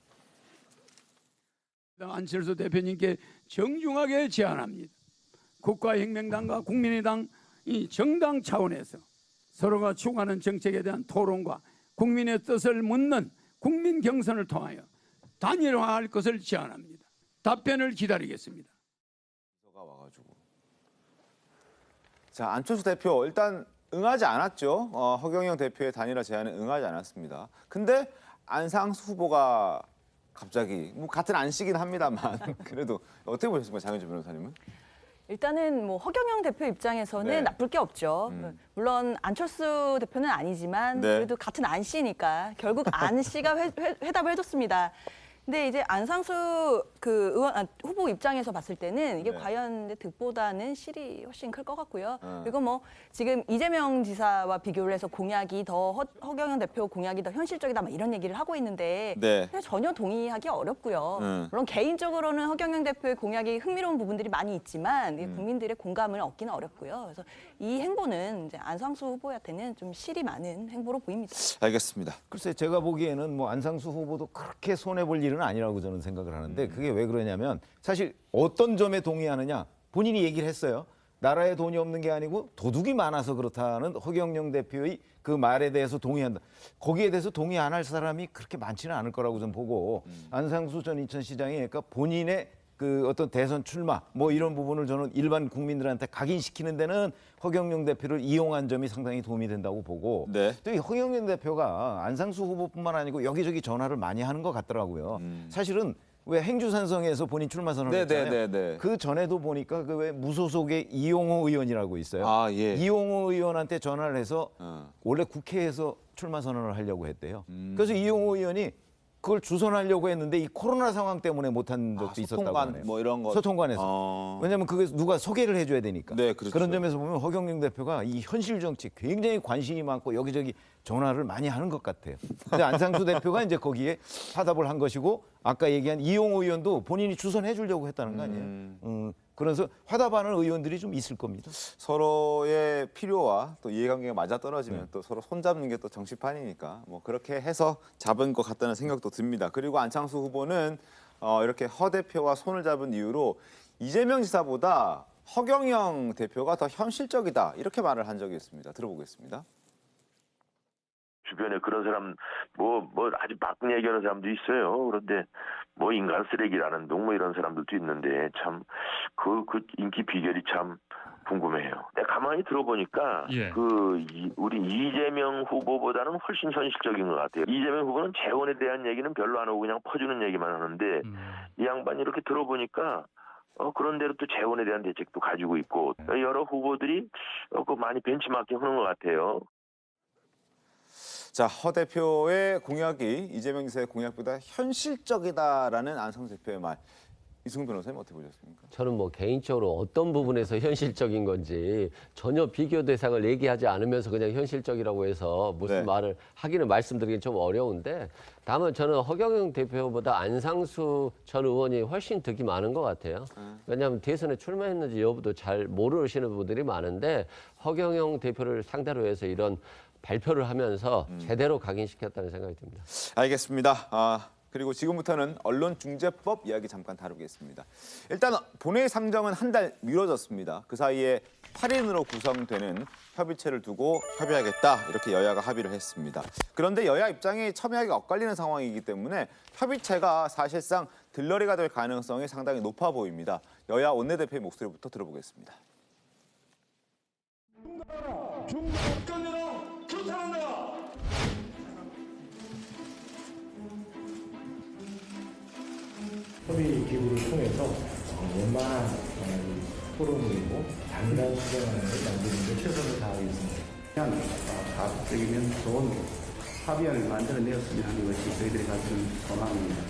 안철수 대표님께 정중하게 제안합니다. 국가혁명당과 국민의당 이 정당 차원에서 서로가 추구하는 정책에 대한 토론과 국민의 뜻을 묻는 국민 경선을 통하여 단일화할 것을 제안합니다. 답변을 기다리겠습니다. 자, 안철수 대표 일단 응하지 않았죠. 허경영 대표의 단일화 제안에 응하지 않았습니다. 근데 안상수 후보가 갑자기 뭐 같은 안씨긴 합니다만 그래도 어떻게 보셨습니까, 장현주 변호사님은? 일단은 뭐 허경영 대표 입장에서는 네. 나쁠 게 없죠. 물론 안철수 대표는 아니지만 네. 그래도 같은 안 씨니까 결국 안 씨가 회답을 해줬습니다. 근데 이제 안상수 후보 입장에서 봤을 때는 이게 과연 이제 득보다는 실이 훨씬 클 것 같고요. 그리고 뭐 지금 이재명 지사와 비교를 해서 공약이 더 허경영 대표 공약이 더 현실적이다 막 이런 얘기를 하고 있는데 네. 전혀 동의하기 어렵고요. 물론 개인적으로는 허경영 대표의 공약이 흥미로운 부분들이 많이 있지만 국민들의 공감을 얻기는 어렵고요. 그래서 이 행보는 이제 안상수 후보한테는 좀 실이 많은 행보로 보입니다. 알겠습니다. 글쎄 제가 보기에는 뭐 안상수 후보도 그렇게 손해 볼 일은 아니라고 저는 생각을 하는데 그게 왜 그러냐면 사실 어떤 점에 동의하느냐 본인이 얘기를 했어요. 나라에 돈이 없는 게 아니고 도둑이 많아서 그렇다는 허경영 대표의 그 말에 대해서 동의한다. 거기에 대해서 동의 안 할 사람이 그렇게 많지는 않을 거라고 좀 보고 안상수 전 인천시장이 그러니까 본인의 그 어떤 대선 출마 뭐 이런 부분을 저는 일반 국민들한테 각인시키는 데는 허경영 대표를 이용한 점이 상당히 도움이 된다고 보고 네. 또 이 허경영 대표가 안상수 후보뿐만 아니고 여기저기 전화를 많이 하는 것 같더라고요. 사실은 왜 행주산성에서 본인 출마 선언을 했잖아요. 그 전에도 보니까 그 왜 무소속의 이용호 의원이라고 있어요. 아, 예. 이용호 의원한테 전화를 해서 원래 국회에서 출마 선언을 하려고 했대요. 그래서 이용호 의원이 그걸 주선하려고 했는데 이 코로나 상황 때문에 못한 적도 있었다고 하네요. 뭐 이런 거. 소통관에서. 왜냐하면 그게 누가 소개를 해줘야 되니까. 네, 그렇죠. 그런 점에서 보면 허경영 대표가 이 현실 정치 굉장히 관심이 많고 여기저기 전화를 많이 하는 것 같아요. 근데 안상수 대표가 이제 거기에 화답을 한 것이고 아까 얘기한 이용호 의원도 본인이 주선해 주려고 했다는 거 아니에요. 그래서 화답하는 의원들이 좀 있을 겁니다. 서로의 필요와 또 이해관계가 맞아떨어지면 또 서로 손잡는 게 또 정치판이니까 뭐 그렇게 해서 잡은 것 같다는 생각도 듭니다. 그리고 안창수 후보는 이렇게 허 대표와 손을 잡은 이유로 이재명 지사보다 허경영 대표가 더 현실적이다 이렇게 말을 한 적이 있습니다. 들어보겠습니다. 주변에 그런 사람 뭐 아주 막 얘기하는 사람도 있어요. 그런데 뭐 인간 쓰레기라는 둥 뭐 이런 사람들도 있는데 참 그 인기 비결이 참 궁금해요. 내가 가만히 들어보니까 우리 이재명 후보보다는 훨씬 현실적인 것 같아요. 이재명 후보는 재원에 대한 얘기는 별로 안 하고 그냥 퍼주는 얘기만 하는데 이 양반이 이렇게 들어보니까 그런 대로 또 재원에 대한 대책도 가지고 있고 여러 후보들이 많이 벤치마킹 하는 것 같아요. 자, 허 대표의 공약이 이재명 지사의 공약보다 현실적이다라는 안상수 대표의 말. 이승훈 변호사님 어떻게 보셨습니까? 저는 뭐 개인적으로 어떤 부분에서 현실적인 건지 전혀 비교 대상을 얘기하지 않으면서 그냥 현실적이라고 해서 무슨 말을 하기는 말씀드리긴 좀 어려운데 다만 저는 허경영 대표보다 안상수 전 의원이 훨씬 득이 많은 것 같아요. 왜냐하면 대선에 출마했는지 여부도 잘 모르시는 분들이 많은데 허경영 대표를 상대로 해서 이런 발표를 하면서 제대로 각인시켰다는 생각이 듭니다. 알겠습니다. 그리고 지금부터는 언론중재법 이야기 잠깐 다루겠습니다. 일단 본회의 상정은 한 달 미뤄졌습니다. 그 사이에 8인으로 구성되는 협의체를 두고 협의하겠다 이렇게 여야가 합의를 했습니다. 그런데 여야 입장이 첨예하게 엇갈리는 상황이기 때문에 협의체가 사실상 들러리가 될 가능성이 상당히 높아 보입니다. 여야 원내대표의 목소리부터 들어보겠습니다. 협의 기구를 통해서 원만한 토론이고 단일한 수정안을 만드는 데 최선을 다하겠습니다. 그냥 가급적이면 좋은 합의안을 만들어내었으면 하는 것이 저희들이 가지는 소망입니다.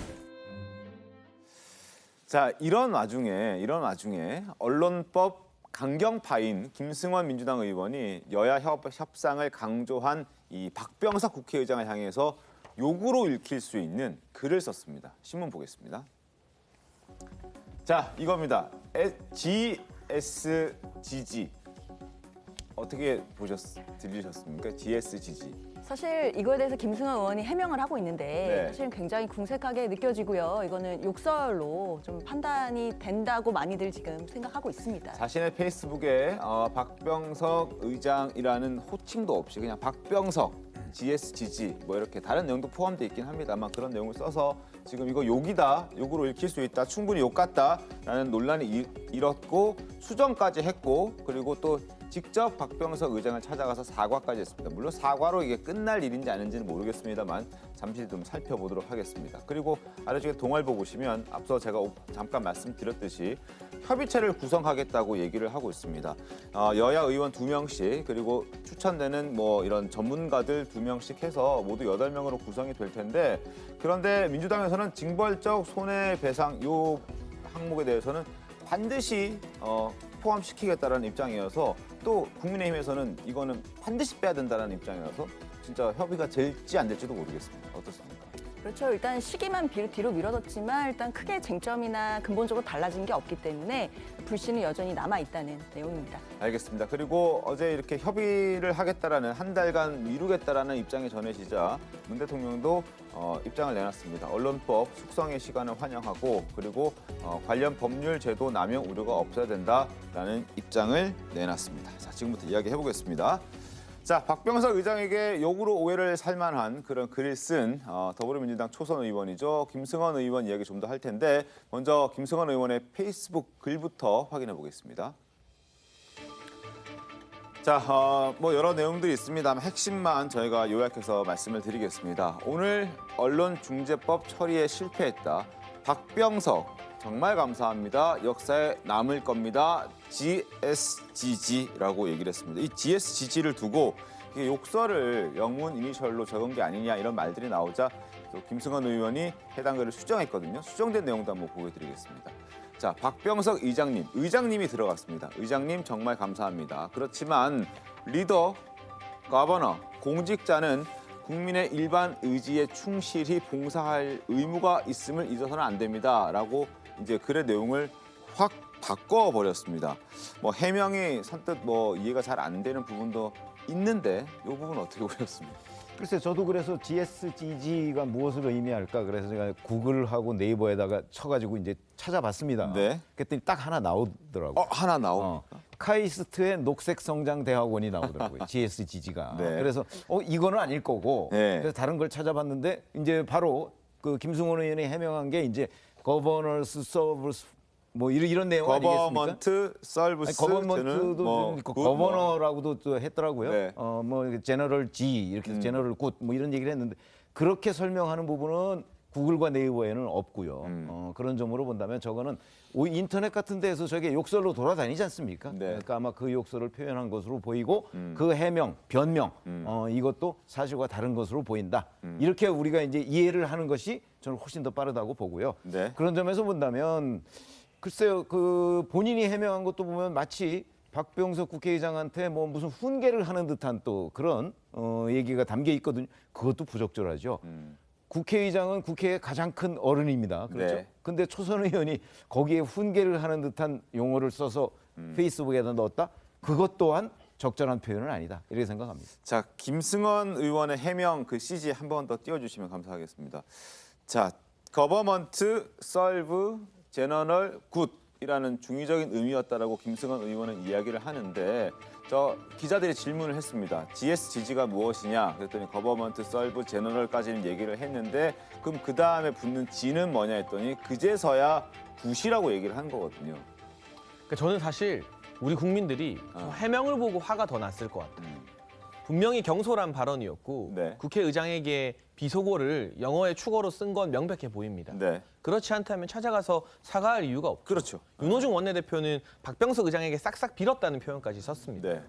자, 이런 와중에 언론법 강경파인 김승원 민주당 의원이 여야 협상을 강조한 이 박병석 국회의장을 향해서 욕으로 읽힐 수 있는 글을 썼습니다. 신문 보겠습니다. 자, 이겁니다. GSGG. 어떻게 들리셨습니까? GSGG. 사실 이거에 대해서 김승환 의원이 해명을 하고 있는데 네. 사실은 굉장히 궁색하게 느껴지고요. 이거는 욕설로 좀 판단이 된다고 많이들 지금 생각하고 있습니다. 자신의 페이스북에 박병석 의장이라는 호칭도 없이 그냥 박병석, GSGG 뭐 이렇게 다른 내용도 포함되어 있긴 합니다만 그런 내용을 써서 지금 이거 욕이다, 욕으로 읽힐 수 있다, 충분히 욕 같다라는 논란이 일었고 수정까지 했고 그리고 또 직접 박병석 의장을 찾아가서 사과까지 했습니다. 물론 사과로 이게 끝날 일인지 아닌지는 모르겠습니다만 잠시 좀 살펴보도록 하겠습니다. 그리고 아래쪽에 동아일보 보시면 앞서 제가 잠깐 말씀드렸듯이 협의체를 구성하겠다고 얘기를 하고 있습니다. 여야 의원 2명씩 그리고 추천되는 뭐 이런 전문가들 2명씩 해서 모두 8명으로 구성이 될 텐데 그런데 민주당에서는 징벌적 손해배상 요 항목에 대해서는 반드시 포함시키겠다라는 입장이어서 또 국민의힘에서는 이거는 반드시 빼야 된다는 입장이라서 진짜 협의가 될지 안 될지도 모르겠습니다. 어떻습니까? 그렇죠. 일단 시기만 뒤로 미뤄졌지만 일단 크게 쟁점이나 근본적으로 달라진 게 없기 때문에 불신은 여전히 남아있다는 내용입니다. 알겠습니다. 그리고 어제 이렇게 협의를 하겠다라는 한 달간 미루겠다라는 입장이 전해지자 문 대통령도 입장을 내놨습니다. 언론법 숙성의 시간을 환영하고 그리고 관련 법률 제도 남용 우려가 없어야 된다라는 입장을 내놨습니다. 자, 지금부터 이야기해 보겠습니다. 자, 박병석 의장에게 욕으로 오해를 살만한 그런 글을 쓴 더불어민주당 초선 의원이죠. 김승원 의원 이야기 좀 더 할 텐데 먼저 김승원 의원의 페이스북 글부터 확인해 보겠습니다. 자, 뭐 여러 내용들이 있습니다만 핵심만 저희가 요약해서 말씀을 드리겠습니다. 오늘 언론중재법 처리에 실패했다. 박병석 정말 감사합니다. 역사에 남을 겁니다. GSGG라고 얘기를 했습니다. 이 GSGG를 두고 이게 욕설을 영문 이니셜로 적은 게 아니냐 이런 말들이 나오자 또 김승원 의원이 해당 글을 수정했거든요. 수정된 내용도 한번 보여드리겠습니다. 자, 박병석 의장님이 들어갔습니다. 의장님 정말 감사합니다. 그렇지만 리더, 거버너, 공직자는 국민의 일반 의지에 충실히 봉사할 의무가 있음을 잊어서는 안 됩니다라고 이제 글의 내용을 확 바꿔버렸습니다. 뭐 해명이 선뜻 뭐 이해가 잘 안 되는 부분도 있는데 이 부분 어떻게 보셨습니까? 글쎄 저도 그래서 GSGG가 무엇을 의미할까 그래서 제가 구글하고 네이버에다가 쳐가지고 이제 찾아봤습니다. 네. 그랬더니 딱 하나 나오더라고요. 하나 나옵니까? 카이스트의 녹색성장대학원이 나오더라고요. GSGG가. 네. 그래서 이거는 아닐 거고 네. 그래서 다른 걸 찾아봤는데 이제 바로 그 김승원 의원이 해명한 게 이제 Governors Service 뭐 이런 내용 아니겠습니까? 거버먼트 서비스 거버먼트도 뭐, 있고 거버너라고도 또 했더라고요. 네. 뭐 제너럴 G 이렇게 해서 제너럴 굿 뭐 이런 얘기를 했는데 그렇게 설명하는 부분은 구글과 네이버에는 없고요. 그런 점으로 본다면 저거는 인터넷 같은 데에서 저게 욕설로 돌아다니지 않습니까? 네. 그러니까 아마 그 욕설을 표현한 것으로 보이고 그 해명, 변명 이것도 사실과 다른 것으로 보인다. 이렇게 우리가 이제 이해를 하는 것이 저는 훨씬 더 빠르다고 보고요. 네. 그런 점에서 본다면 글쎄요, 그 본인이 해명한 것도 보면 마치 박병석 국회의장한테 뭐 무슨 훈계를 하는 듯한 또 그런 얘기가 담겨 있거든요. 그것도 부적절하죠. 국회의장은 국회의 가장 큰 어른입니다. 그렇죠? 네. 근데 초선 의원이 거기에 훈계를 하는 듯한 용어를 써서 페이스북에다 넣었다? 그것 또한 적절한 표현은 아니다. 이렇게 생각합니다. 자, 김승원 의원의 해명 그 CG 한 번 더 띄워주시면 감사하겠습니다. 자, 거버먼트 설브 제너럴 굿이라는 중의적인 의미였다라고 김승원 의원은 이야기를 하는데 저 기자들이 질문을 했습니다. GSGG가 무엇이냐? 그랬더니 거버먼트 설브 제너럴까지는 얘기를 했는데 그럼 그 다음에 붙는 G는 뭐냐 했더니 그제서야 굿이라고 얘기를 한 거거든요. 그러니까 저는 사실 우리 국민들이 해명을 보고 화가 더 났을 것 같아요. 분명히 경솔한 발언이었고 네. 국회의장에게 비속어를 영어의 축어로 쓴 건 명백해 보입니다. 네. 그렇지 않다면 찾아가서 사과할 이유가 없죠. 그렇죠. 윤호중 원내대표는 박병석 의장에게 싹싹 빌었다는 표현까지 썼습니다. 네.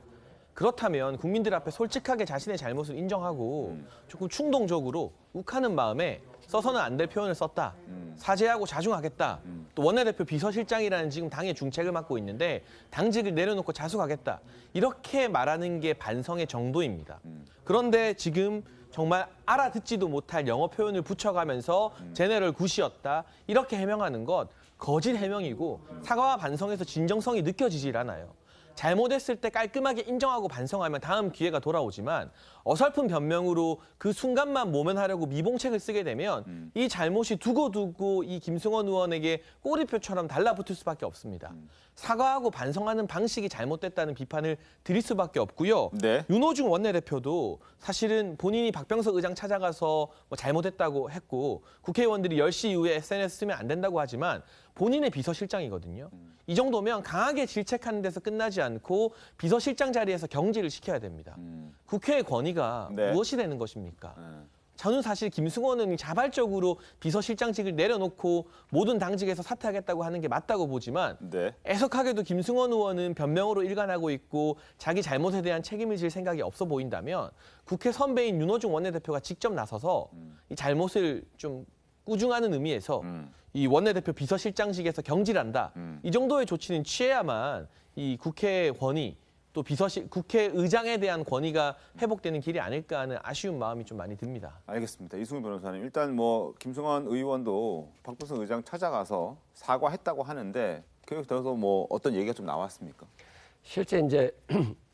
그렇다면 국민들 앞에 솔직하게 자신의 잘못을 인정하고 조금 충동적으로 욱하는 마음에 써서는 안 될 표현을 썼다. 사죄하고 자중하겠다. 또 원내대표 비서실장이라는 지금 당의 중책을 맡고 있는데 당직을 내려놓고 자숙하겠다. 이렇게 말하는 게 반성의 정도입니다. 그런데 지금 정말 알아듣지도 못할 영어 표현을 붙여가면서 제네럴 굿이었다. 이렇게 해명하는 것 거짓 해명이고 사과와 반성에서 진정성이 느껴지질 않아요. 잘못했을 때 깔끔하게 인정하고 반성하면 다음 기회가 돌아오지만 어설픈 변명으로 그 순간만 모면하려고 미봉책을 쓰게 되면 이 잘못이 두고두고 이 김승원 의원에게 꼬리표처럼 달라붙을 수밖에 없습니다. 사과하고 반성하는 방식이 잘못됐다는 비판을 드릴 수밖에 없고요. 네. 윤호중 원내대표도 사실은 본인이 박병석 의장 찾아가서 뭐 잘못했다고 했고 국회의원들이 10시 이후에 SNS 쓰면 안 된다고 하지만 본인의 비서실장이거든요. 이 정도면 강하게 질책하는 데서 끝나지 않고 비서실장 자리에서 경질을 시켜야 됩니다. 국회의 권위가 네. 무엇이 되는 것입니까? 저는 사실 김승원 의원이 자발적으로 비서실장직을 내려놓고 모든 당직에서 사퇴하겠다고 하는 게 맞다고 보지만 네. 애석하게도 김승원 의원은 변명으로 일관하고 있고 자기 잘못에 대한 책임을 질 생각이 없어 보인다면 국회 선배인 윤호중 원내대표가 직접 나서서 이 잘못을 좀 꾸중하는 의미에서 이 원내대표 비서실장직에서 경질한다. 이 정도의 조치는 취해야만 이 국회의 권위 또 국회의장에 대한 권위가 회복되는 길이 아닐까 하는 아쉬운 마음이 좀 많이 듭니다. 알겠습니다. 이승훈 변호사님, 일단 뭐 김승원 의원도 박병석 의장 찾아가서 사과했다고 하는데 교육 들어서 뭐 어떤 얘기가 좀 나왔습니까? 실제 이제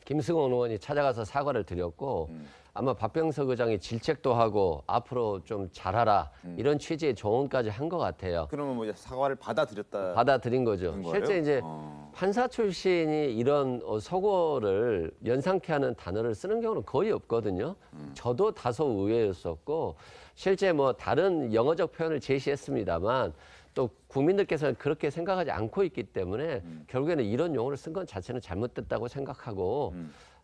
김승원 의원이 찾아가서 사과를 드렸고 아마 박병석 의장이 질책도 하고 앞으로 좀 잘하라 이런 취지의 조언까지 한 것 같아요. 그러면 뭐 이제 사과를 받아들였다. 받아들인 거죠. 거예요? 실제 이제 판사 출신이 이런 서고를 연상케 하는 단어를 쓰는 경우는 거의 없거든요. 저도 다소 의외였었고 실제 뭐 다른 영어적 표현을 제시했습니다만 또 국민들께서는 그렇게 생각하지 않고 있기 때문에 결국에는 이런 용어를 쓴 건 자체는 잘못됐다고 생각하고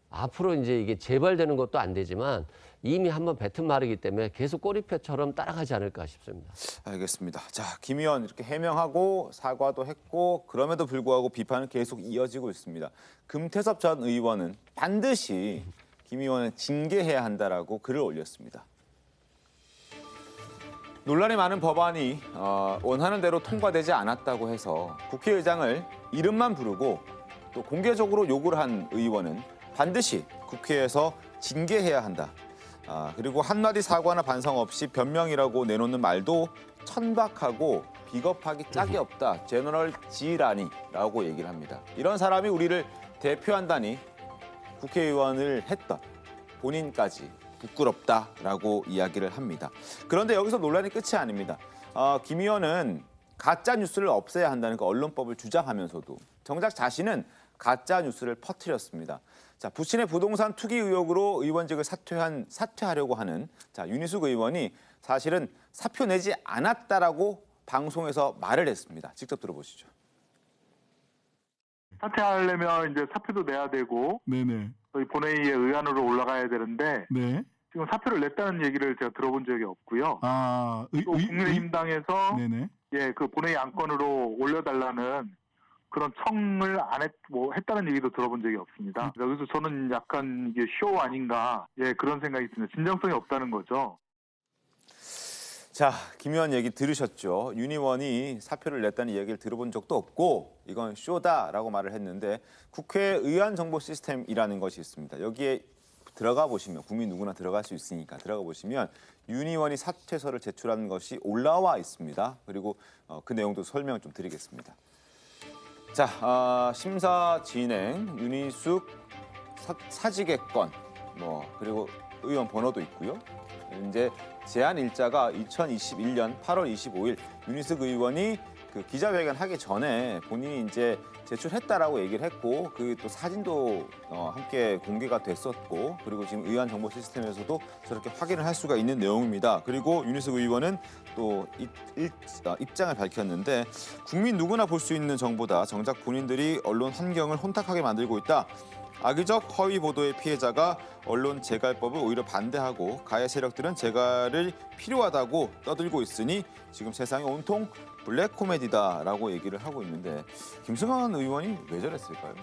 앞으로 이제 이게 재발되는 것도 안 되지만 이미 한번 뱉은 말이기 때문에 계속 꼬리표처럼 따라가지 않을까 싶습니다. 알겠습니다. 자, 김 의원 이렇게 해명하고 사과도 했고 그럼에도 불구하고 비판은 계속 이어지고 있습니다. 금태섭 전 의원은 반드시 김 의원을 징계해야 한다라고 글을 올렸습니다. 논란이 많은 법안이 원하는 대로 통과되지 않았다고 해서 국회의장을 이름만 부르고 또 공개적으로 욕을 한 의원은 반드시 국회에서 징계해야 한다. 그리고 한마디 사과나 반성 없이 변명이라고 내놓는 말도 천박하고 비겁하기 짝이 없다. 제너럴 지라니라고 얘기를 합니다. 이런 사람이 우리를 대표한다니 국회의원을 했던 본인까지 부끄럽다라고 이야기를 합니다. 그런데 여기서 논란이 끝이 아닙니다. 김 의원은 가짜 뉴스를 없애야 한다는 그 언론법을 주장하면서도 정작 자신은 가짜 뉴스를 퍼뜨렸습니다. 자, 부친의 부동산 투기 의혹으로 의원직을 사퇴하려고 하는 윤희숙 의원이 사실은 사표 내지 않았다라고 방송에서 말을 했습니다. 직접 들어보시죠. 사퇴하려면 이제 사표도 내야 되고, 네네. 저희 본회의에 의안으로 올라가야 되는데, 네. 지금 사표를 냈다는 얘기를 제가 들어본 적이 없고요. 또 국민의힘당에서 네네. 예, 그 본회의 안건으로 올려달라는 그런 청을 했다는 얘기도 들어본 적이 없습니다. 그래서 저는 약간 이게 쇼 아닌가, 예, 그런 생각이 듭니다. 진정성이 없다는 거죠. 자, 김 의원 얘기 들으셨죠? 윤 의원이 사표를 냈다는 얘기를 들어본 적도 없고 이건 쇼다라고 말을 했는데 국회 의안 정보 시스템이라는 것이 있습니다. 여기에 들어가 보시면 국민 누구나 들어갈 수 있으니까 들어가 보시면 윤 의원이 사퇴서를 제출한 것이 올라와 있습니다. 그리고 그 내용도 설명을 좀 드리겠습니다. 자, 심사 진행, 윤희숙 사직의 건, 그리고 의원 번호도 있고요. 이제 제한 일자가 2021년 8월 25일 윤희숙 의원이 그 기자회견 하기 전에 본인이 이제 제출했다라고 얘기를 했고 그 또 사진도 함께 공개가 됐었고 그리고 지금 의안 정보 시스템에서도 저렇게 확인을 할 수가 있는 내용입니다. 그리고 윤희숙 의원은 또 입장을 밝혔는데 국민 누구나 볼 수 있는 정보다 정작 본인들이 언론 환경을 혼탁하게 만들고 있다. 악의적 허위 보도의 피해자가 언론 재갈법을 오히려 반대하고 가해 세력들은 재갈을 필요하다고 떠들고 있으니 지금 세상이 온통 블랙 코미디다라고 얘기를 하고 있는데 김승환 의원이 왜 저랬을까요?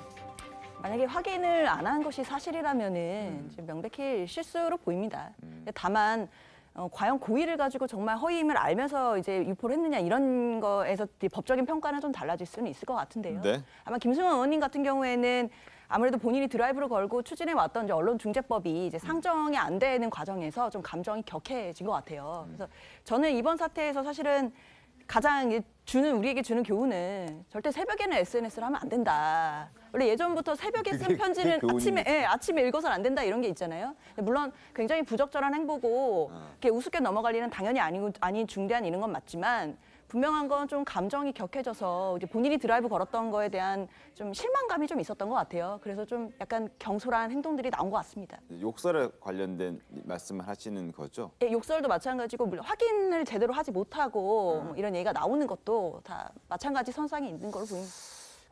만약에 확인을 안 한 것이 사실이라면은 명백히 실수로 보입니다. 다만 과연 고의를 가지고 정말 허위임을 알면서 이제 유포를 했느냐 이런 거에서 법적인 평가는 좀 달라질 수는 있을 것 같은데요. 네. 아마 김승환 의원님 같은 경우에는 아무래도 본인이 드라이브를 걸고 추진해 왔던 이제 언론중재법이 이제 상정이 안 되는 과정에서 좀 감정이 격해진 것 같아요. 그래서 저는 이번 사태에서 사실은 가장 우리에게 주는 교훈은 절대 새벽에는 SNS를 하면 안 된다. 원래 예전부터 새벽에 쓴 편지는 아침에 읽어서는 안 된다 이런 게 있잖아요. 물론 굉장히 부적절한 행보고 이렇게 우습게 넘어갈 일은 당연히 아닌 중대한 일인 건 맞지만 분명한 건 좀 감정이 격해져서 이제 본인이 드라이브 걸었던 거에 대한 좀 실망감이 좀 있었던 것 같아요. 그래서 좀 약간 경솔한 행동들이 나온 것 같습니다. 욕설에 관련된 말씀을 하시는 거죠? 예, 욕설도 마찬가지고 물론 확인을 제대로 하지 못하고 뭐 이런 얘기가 나오는 것도 다 마찬가지 선상에 있는 걸로 보입니다.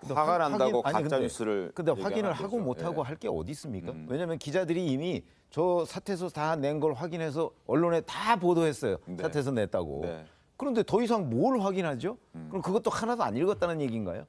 화가 난다고 가짜 뉴스를 근데 확인을 하고 못 하고 할 게 어디 있습니까? 왜냐하면 기자들이 이미 저 사태에서 다 낸 걸 확인해서 언론에 다 보도했어요. 사태에서 냈다고. 그런데 더 이상 뭘 확인하죠? 그럼 그것도 하나도 안 읽었다는 얘기인가요?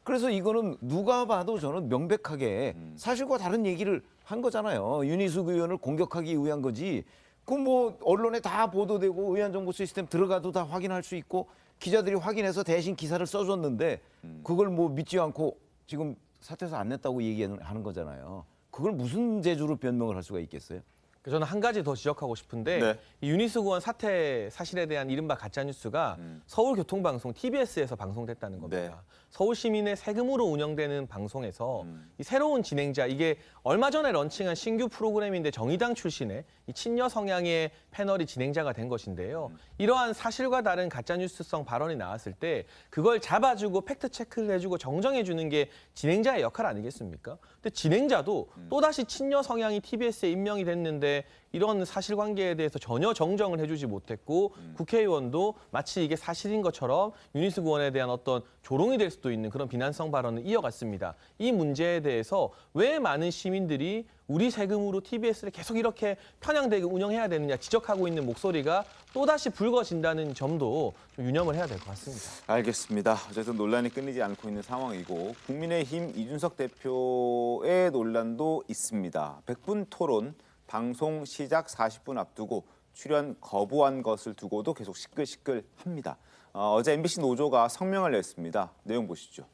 그래서 이거는 누가 봐도 저는 명백하게 사실과 다른 얘기를 한 거잖아요. 윤희숙 의원을 공격하기 위한 거지. 그 뭐 언론에 다 보도되고 의안정보 시스템 들어가도 다 확인할 수 있고 기자들이 확인해서 대신 기사를 써줬는데 그걸 뭐 믿지 않고 지금 사퇴해서 안 냈다고 얘기하는 거잖아요. 그걸 무슨 재주로 변명을 할 수가 있겠어요? 저는 한 가지 더 지적하고 싶은데 이 윤희숙 의원 사퇴 사실에 대한 이른바 가짜뉴스가 서울교통방송 TBS에서 방송됐다는 겁니다. 서울 시민의 세금으로 운영되는 방송에서 이 새로운 진행자, 이게 얼마 전에 런칭한 신규 프로그램인데 정의당 출신의 이 친여 성향의 패널이 진행자가 된 것인데요. 이러한 사실과 다른 가짜뉴스성 발언이 나왔을 때 그걸 잡아주고 팩트체크를 해주고 정정해주는 게 진행자의 역할 아니겠습니까? 근데 진행자도 또다시 친여 성향이 TBS에 임명이 됐는데 이런 사실관계에 대해서 전혀 정정을 해주지 못했고 국회의원도 마치 이게 사실인 것처럼 윤희숙 의원에 대한 어떤 조롱이 될 수도 있는 그런 비난성 발언을 이어갔습니다. 이 문제에 대해서 왜 많은 시민들이 우리 세금으로 TBS를 계속 이렇게 편향되게 운영해야 되느냐 지적하고 있는 목소리가 또다시 불거진다는 점도 좀 유념을 해야 될 것 같습니다. 알겠습니다. 어쨌든 논란이 끊이지 않고 있는 상황이고 국민의힘 이준석 대표의 논란도 있습니다. 100분 토론 방송 시작 40분 앞두고 출연 거부한 것을 두고도 계속 시끌시끌합니다. 어제 MBC 노조가 성명을 냈습니다. 내용 보시죠.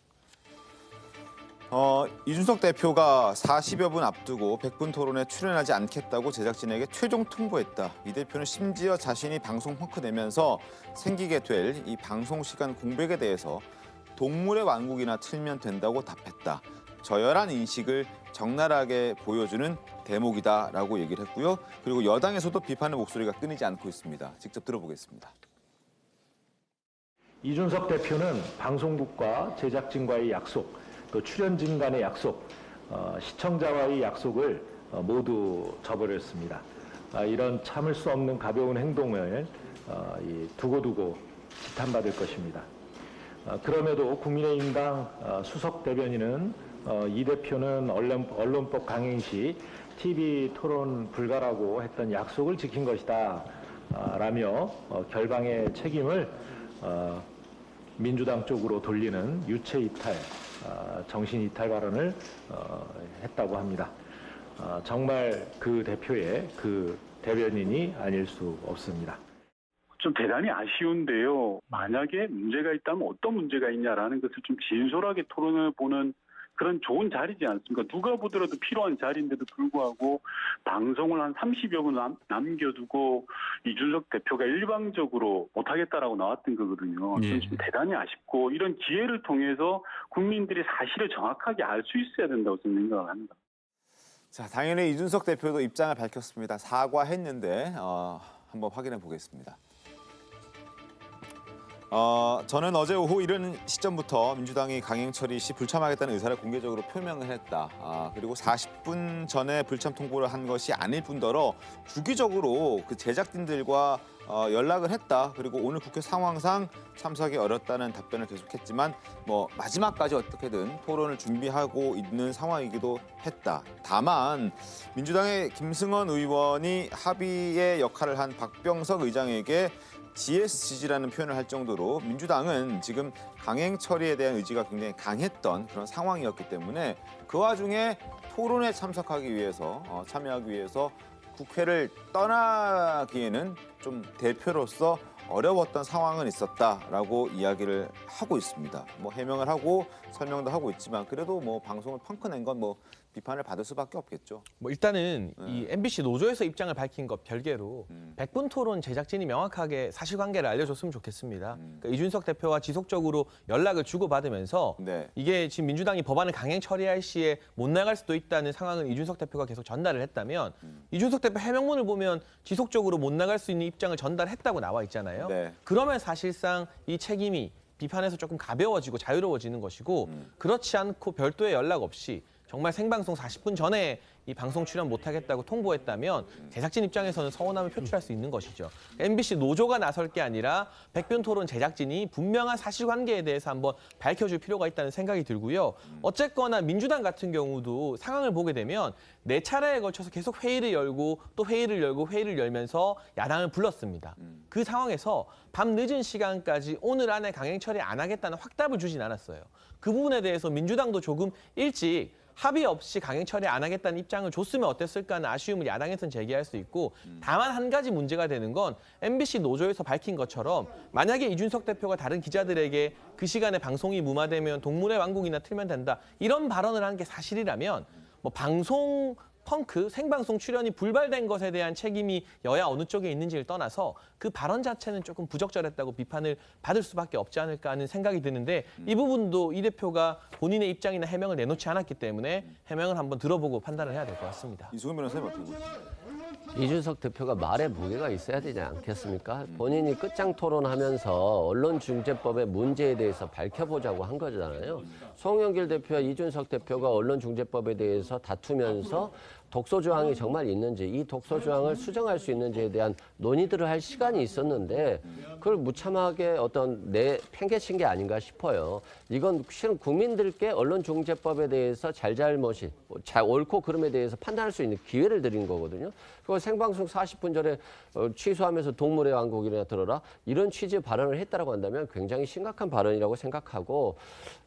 이준석 대표가 40여 분 앞두고 100분 토론에 출연하지 않겠다고 제작진에게 최종 통보했다. 이 대표는 심지어 자신이 방송 펑크 내면서 생기게 될 이 방송 시간 공백에 대해서 동물의 왕국이나 틀면 된다고 답했다. 저열한 인식을 적나라하게 보여주는 대목이다라고 얘기를 했고요. 그리고 여당에서도 비판의 목소리가 끊이지 않고 있습니다. 직접 들어보겠습니다. 이준석 대표는 방송국과 제작진과의 약속, 또 출연진 간의 약속, 시청자와의 약속을 모두 저버렸습니다. 이런 참을 수 없는 가벼운 행동을 두고두고 지탄받을 것입니다. 그럼에도 국민의힘당 수석 대변인은 이 대표는 언론법 강행 시 TV 토론 불가라고 했던 약속을 지킨 것이다 라며 결방의 책임을 민주당 쪽으로 돌리는 유체 이탈, 정신 이탈 발언을 했다고 합니다. 정말 그 대표의 그 대변인이 아닐 수 없습니다. 좀 대단히 아쉬운데요. 만약에 문제가 있다면 어떤 문제가 있냐라는 것을 좀 진솔하게 토론해 보는 그런 좋은 자리지 않습니까? 누가 보더라도 필요한 자리인데도 불구하고 방송을 한 30여 분 남겨두고 이준석 대표가 일방적으로 못하겠다라고 나왔던 거거든요. 좀 대단히 아쉽고 이런 기회를 통해서 국민들이 사실을 정확하게 알 수 있어야 된다고 생각을 합니다. 자, 당연히 이준석 대표도 입장을 밝혔습니다. 사과했는데 한번 확인해 보겠습니다. 저는 어제 오후 이른 시점부터 민주당이 강행처리 시 불참하겠다는 의사를 공개적으로 표명을 했다. 그리고 40분 전에 불참 통보를 한 것이 아닐 뿐더러 주기적으로 그 제작진들과 연락을 했다. 그리고 오늘 국회 상황상 참석이 어렵다는 답변을 계속했지만 마지막까지 어떻게든 토론을 준비하고 있는 상황이기도 했다. 다만 민주당의 김승원 의원이 합의의 역할을 한 박병석 의장에게 GS지지라는 표현을 할 정도로 민주당은 지금 강행 처리에 대한 의지가 굉장히 강했던 그런 상황이었기 때문에 그 와중에 토론에 참석하기 위해서 참여하기 위해서 국회를 떠나기에는 좀 대표로서 어려웠던 상황은 있었다라고 이야기를 하고 있습니다. 뭐 해명을 하고 설명도 하고 있지만 그래도 뭐 방송을 펑크 낸 건 뭐 비판을 받을 수밖에 없겠죠. 뭐 일단은 이 MBC 노조에서 입장을 밝힌 것 별개로 100분 토론 제작진이 명확하게 사실관계를 알려줬으면 좋겠습니다. 그러니까 이준석 대표와 지속적으로 연락을 주고받으면서 이게 지금 민주당이 법안을 강행 처리할 시에 못 나갈 수도 있다는 상황을 이준석 대표가 계속 전달을 했다면 이준석 대표 해명문을 보면 지속적으로 못 나갈 수 있는 입장을 전달했다고 나와 있잖아요. 그러면 사실상 이 책임이 비판에서 조금 가벼워지고 자유로워지는 것이고 그렇지 않고 별도의 연락 없이 정말 생방송 40분 전에 이 방송 출연 못하겠다고 통보했다면 제작진 입장에서는 서운함을 표출할 수 있는 것이죠. MBC 노조가 나설 게 아니라 백변 토론 제작진이 분명한 사실관계에 대해서 한번 밝혀줄 필요가 있다는 생각이 들고요. 어쨌거나 민주당 같은 경우도 상황을 보게 되면 4차례에 걸쳐서 계속 회의를 열고 또 회의를 열고 회의를 열면서 야당을 불렀습니다. 그 상황에서 밤 늦은 시간까지 오늘 안에 강행 처리 안 하겠다는 확답을 주진 않았어요. 그 부분에 대해서 민주당도 조금 일찍 합의 없이 강행 처리 안 하겠다는 입장을 줬으면 어땠을까 하는 아쉬움을 야당에서는 제기할 수 있고 다만 한 가지 문제가 되는 건 MBC 노조에서 밝힌 것처럼 만약에 이준석 대표가 다른 기자들에게 그 시간에 방송이 무마되면 동물의 왕국이나 틀면 된다 이런 발언을 한 게 사실이라면 뭐 방송 펑크, 생방송 출연이 불발된 것에 대한 책임이 여야 어느 쪽에 있는지를 떠나서 그 발언 자체는 조금 부적절했다고 비판을 받을 수밖에 없지 않을까 하는 생각이 드는데 이 부분도 이 대표가 본인의 입장이나 해명을 내놓지 않았기 때문에 해명을 한번 들어보고 판단을 해야 될 것 같습니다. 이수근 변호사님 어떻게 보십니까? 이준석 대표가 말에 무게가 있어야 되지 않겠습니까? 본인이 끝장 토론하면서 언론중재법의 문제에 대해서 밝혀보자고 한 거잖아요. 송영길 대표와 이준석 대표가 언론중재법에 대해서 다투면서 독소조항이 정말 있는지, 이 독소조항을 수정할 수 있는지에 대한 논의들을 할 시간이 있었는데 그걸 무참하게 어떤 팽개친 게 아닌가 싶어요. 이건 실은 국민들께 언론중재법에 대해서 잘잘못이, 옳고 그름에 대해서 판단할 수 있는 기회를 드린 거거든요. 그걸 생방송 40분 전에 취소하면서 동물의 왕국이나 들어라 이런 취지의 발언을 했다라고 한다면 굉장히 심각한 발언이라고 생각하고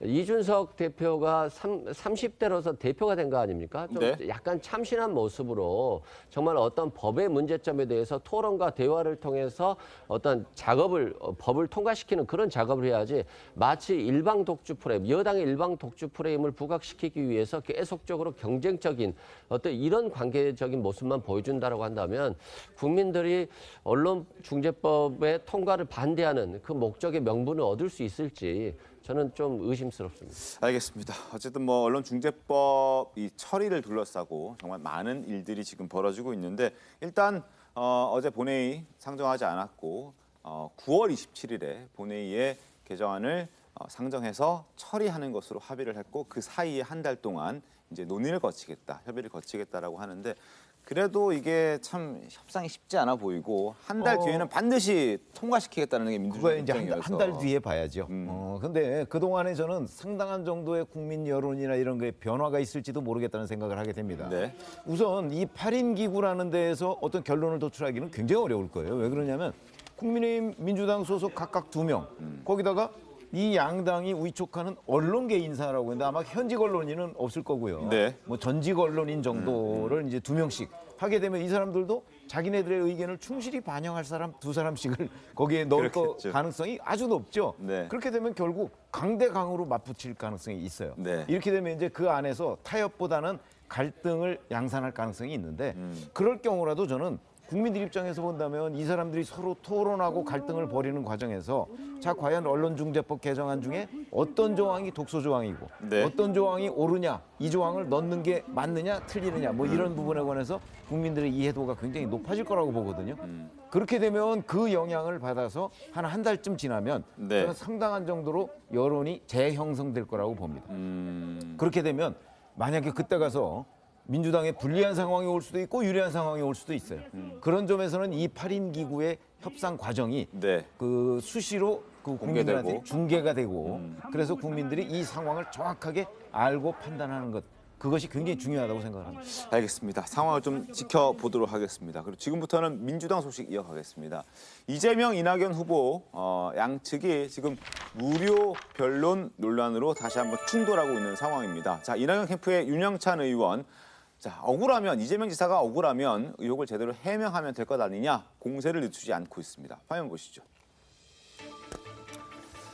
이준석 대표가 30대로서 대표가 된 거 아닙니까? 좀 약간 참신한 모습으로 정말 어떤 법의 문제점에 대해서 토론과 대화를 통해서 어떤 작업을 법을 통과시키는 그런 작업을 해야지 마치 일방 독주 프레임, 여당의 일방 독주 프레임을 부각시키기 위해서 계속적으로 경쟁적인 어떤 이런 관계적인 모습만 보여준다라고 한다면 국민들이 언론중재법의 통과를 반대하는 그 목적의 명분을 얻을 수 있을지 저는 좀 의심스럽습니다. 알겠습니다. 어쨌든 뭐 언론중재법 이 처리를 둘러싸고 정말 많은 일들이 지금 벌어지고 있는데 일단 어제 본회의 상정하지 않았고 9월 27일에 본회의에 개정안을 상정해서 처리하는 것으로 합의를 했고 그 사이에 한 달 동안 이제 논의를 거치겠다, 협의를 거치겠다라고 하는데 그래도 이게 참 협상이 쉽지 않아 보이고 한 달 뒤에는 반드시 통과시키겠다는 게 민주당 입장이어서 한 달 뒤에 봐야죠. 근데 그동안에 저는 상당한 정도의 국민 여론이나 이런 게 변화가 있을지도 모르겠다는 생각을 하게 됩니다. 우선 이 8인 기구라는 데에서 어떤 결론을 도출하기는 굉장히 어려울 거예요. 왜 그러냐면 국민의힘 민주당 소속 각각 2명 거기다가 이 양당이 위촉하는 언론계 인사라고 했는데 아마 현직 언론인은 없을 거고요. 뭐 전직 언론인 정도를 이제 2명씩 하게 되면 이 사람들도 자기네들의 의견을 충실히 반영할 사람 2사람씩을 거기에 넣을 가능성이 아주 높죠. 그렇게 되면 결국 강대강으로 맞붙일 가능성이 있어요. 이렇게 되면 이제 그 안에서 타협보다는 갈등을 양산할 가능성이 있는데 그럴 경우라도 저는 국민들 입장에서 본다면 이 사람들이 서로 토론하고 갈등을 벌이는 과정에서 자 과연 언론중재법 개정안 중에 어떤 조항이 독소조항이고 어떤 조항이 옳으냐 이 조항을 넣는 게 맞느냐 틀리느냐 뭐 이런 부분에 관해서 국민들의 이해도가 굉장히 높아질 거라고 보거든요. 그렇게 되면 그 영향을 받아서 한 달쯤 지나면 저는 상당한 정도로 여론이 재형성될 거라고 봅니다. 그렇게 되면 만약에 그때 가서 민주당에 불리한 상황이 올 수도 있고 유리한 상황이 올 수도 있어요. 그런 점에서는 이 8인 기구의 협상 과정이 그 수시로 그 국민들한테 중계가 되고 그래서 국민들이 이 상황을 정확하게 알고 판단하는 것 그것이 굉장히 중요하다고 생각합니다. 알겠습니다. 상황을 좀 지켜보도록 하겠습니다. 그리고 지금부터는 민주당 소식 이어가겠습니다. 이재명, 이낙연 후보 양측이 지금 무료 변론 논란으로 다시 한번 충돌하고 있는 상황입니다. 자, 이낙연 캠프의 윤영찬 의원. 자, 억울하면 이재명 지사가 억울하면 의혹을 제대로 해명하면 될 것 아니냐 공세를 늦추지 않고 있습니다. 화면 보시죠.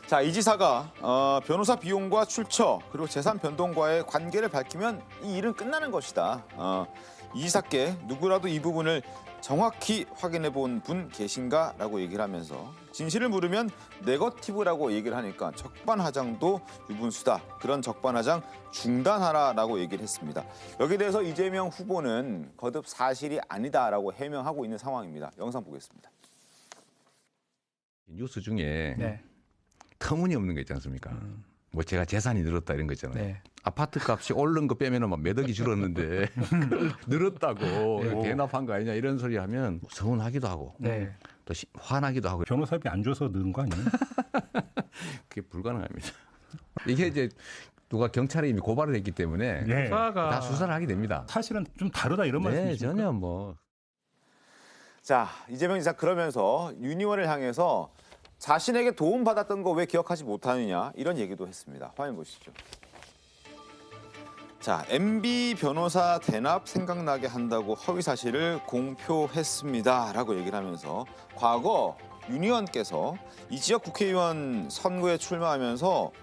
자, 이 지사가 변호사 비용과 출처 그리고 재산 변동과의 관계를 밝히면 이 일은 끝나는 것이다. 이 지사께 누구라도 이 부분을 정확히 확인해 본 분 계신가라고 얘기를 하면서 진실을 물으면 네거티브라고 얘기를 하니까 적반하장도 유분수다. 그런 적반하장 중단하라라고 얘기를 했습니다. 여기에 대해서 이재명 후보는 거듭 사실이 아니다라고 해명하고 있는 상황입니다. 영상 보겠습니다. 뉴스 중에 터무니없는 거 있지 않습니까? 뭐 제가 재산이 늘었다 이런 거 있잖아요. 아파트 값이 오른 거 빼면은 막 몇 억이 줄었는데 늘었다고 대납한 거 아니냐 이런 소리 하면 서운하기도 하고 또 화나기도 하고. 변호사비 안 줘서 늘은 거 아니에요? 그게 불가능합니다. 이게 이제 누가 경찰에 이미 고발을 했기 때문에 다 수사를 하게 됩니다. 사실은 좀 다르다 이런 말씀이십니까? 전혀 뭐. 자, 이재명 지사 그러면서 윤희원을 향해서 자신에게 도움받았던 거 왜 기억하지 못하느냐 이런 얘기도 했습니다. 화면 보시죠. 자, MB 변호사 대납 생각나게 한다고 허위 사실을 공표했습니다라고 얘기를 하면서 과거 윤 의원께서 이 지역 국회의원 선거에 출마하면서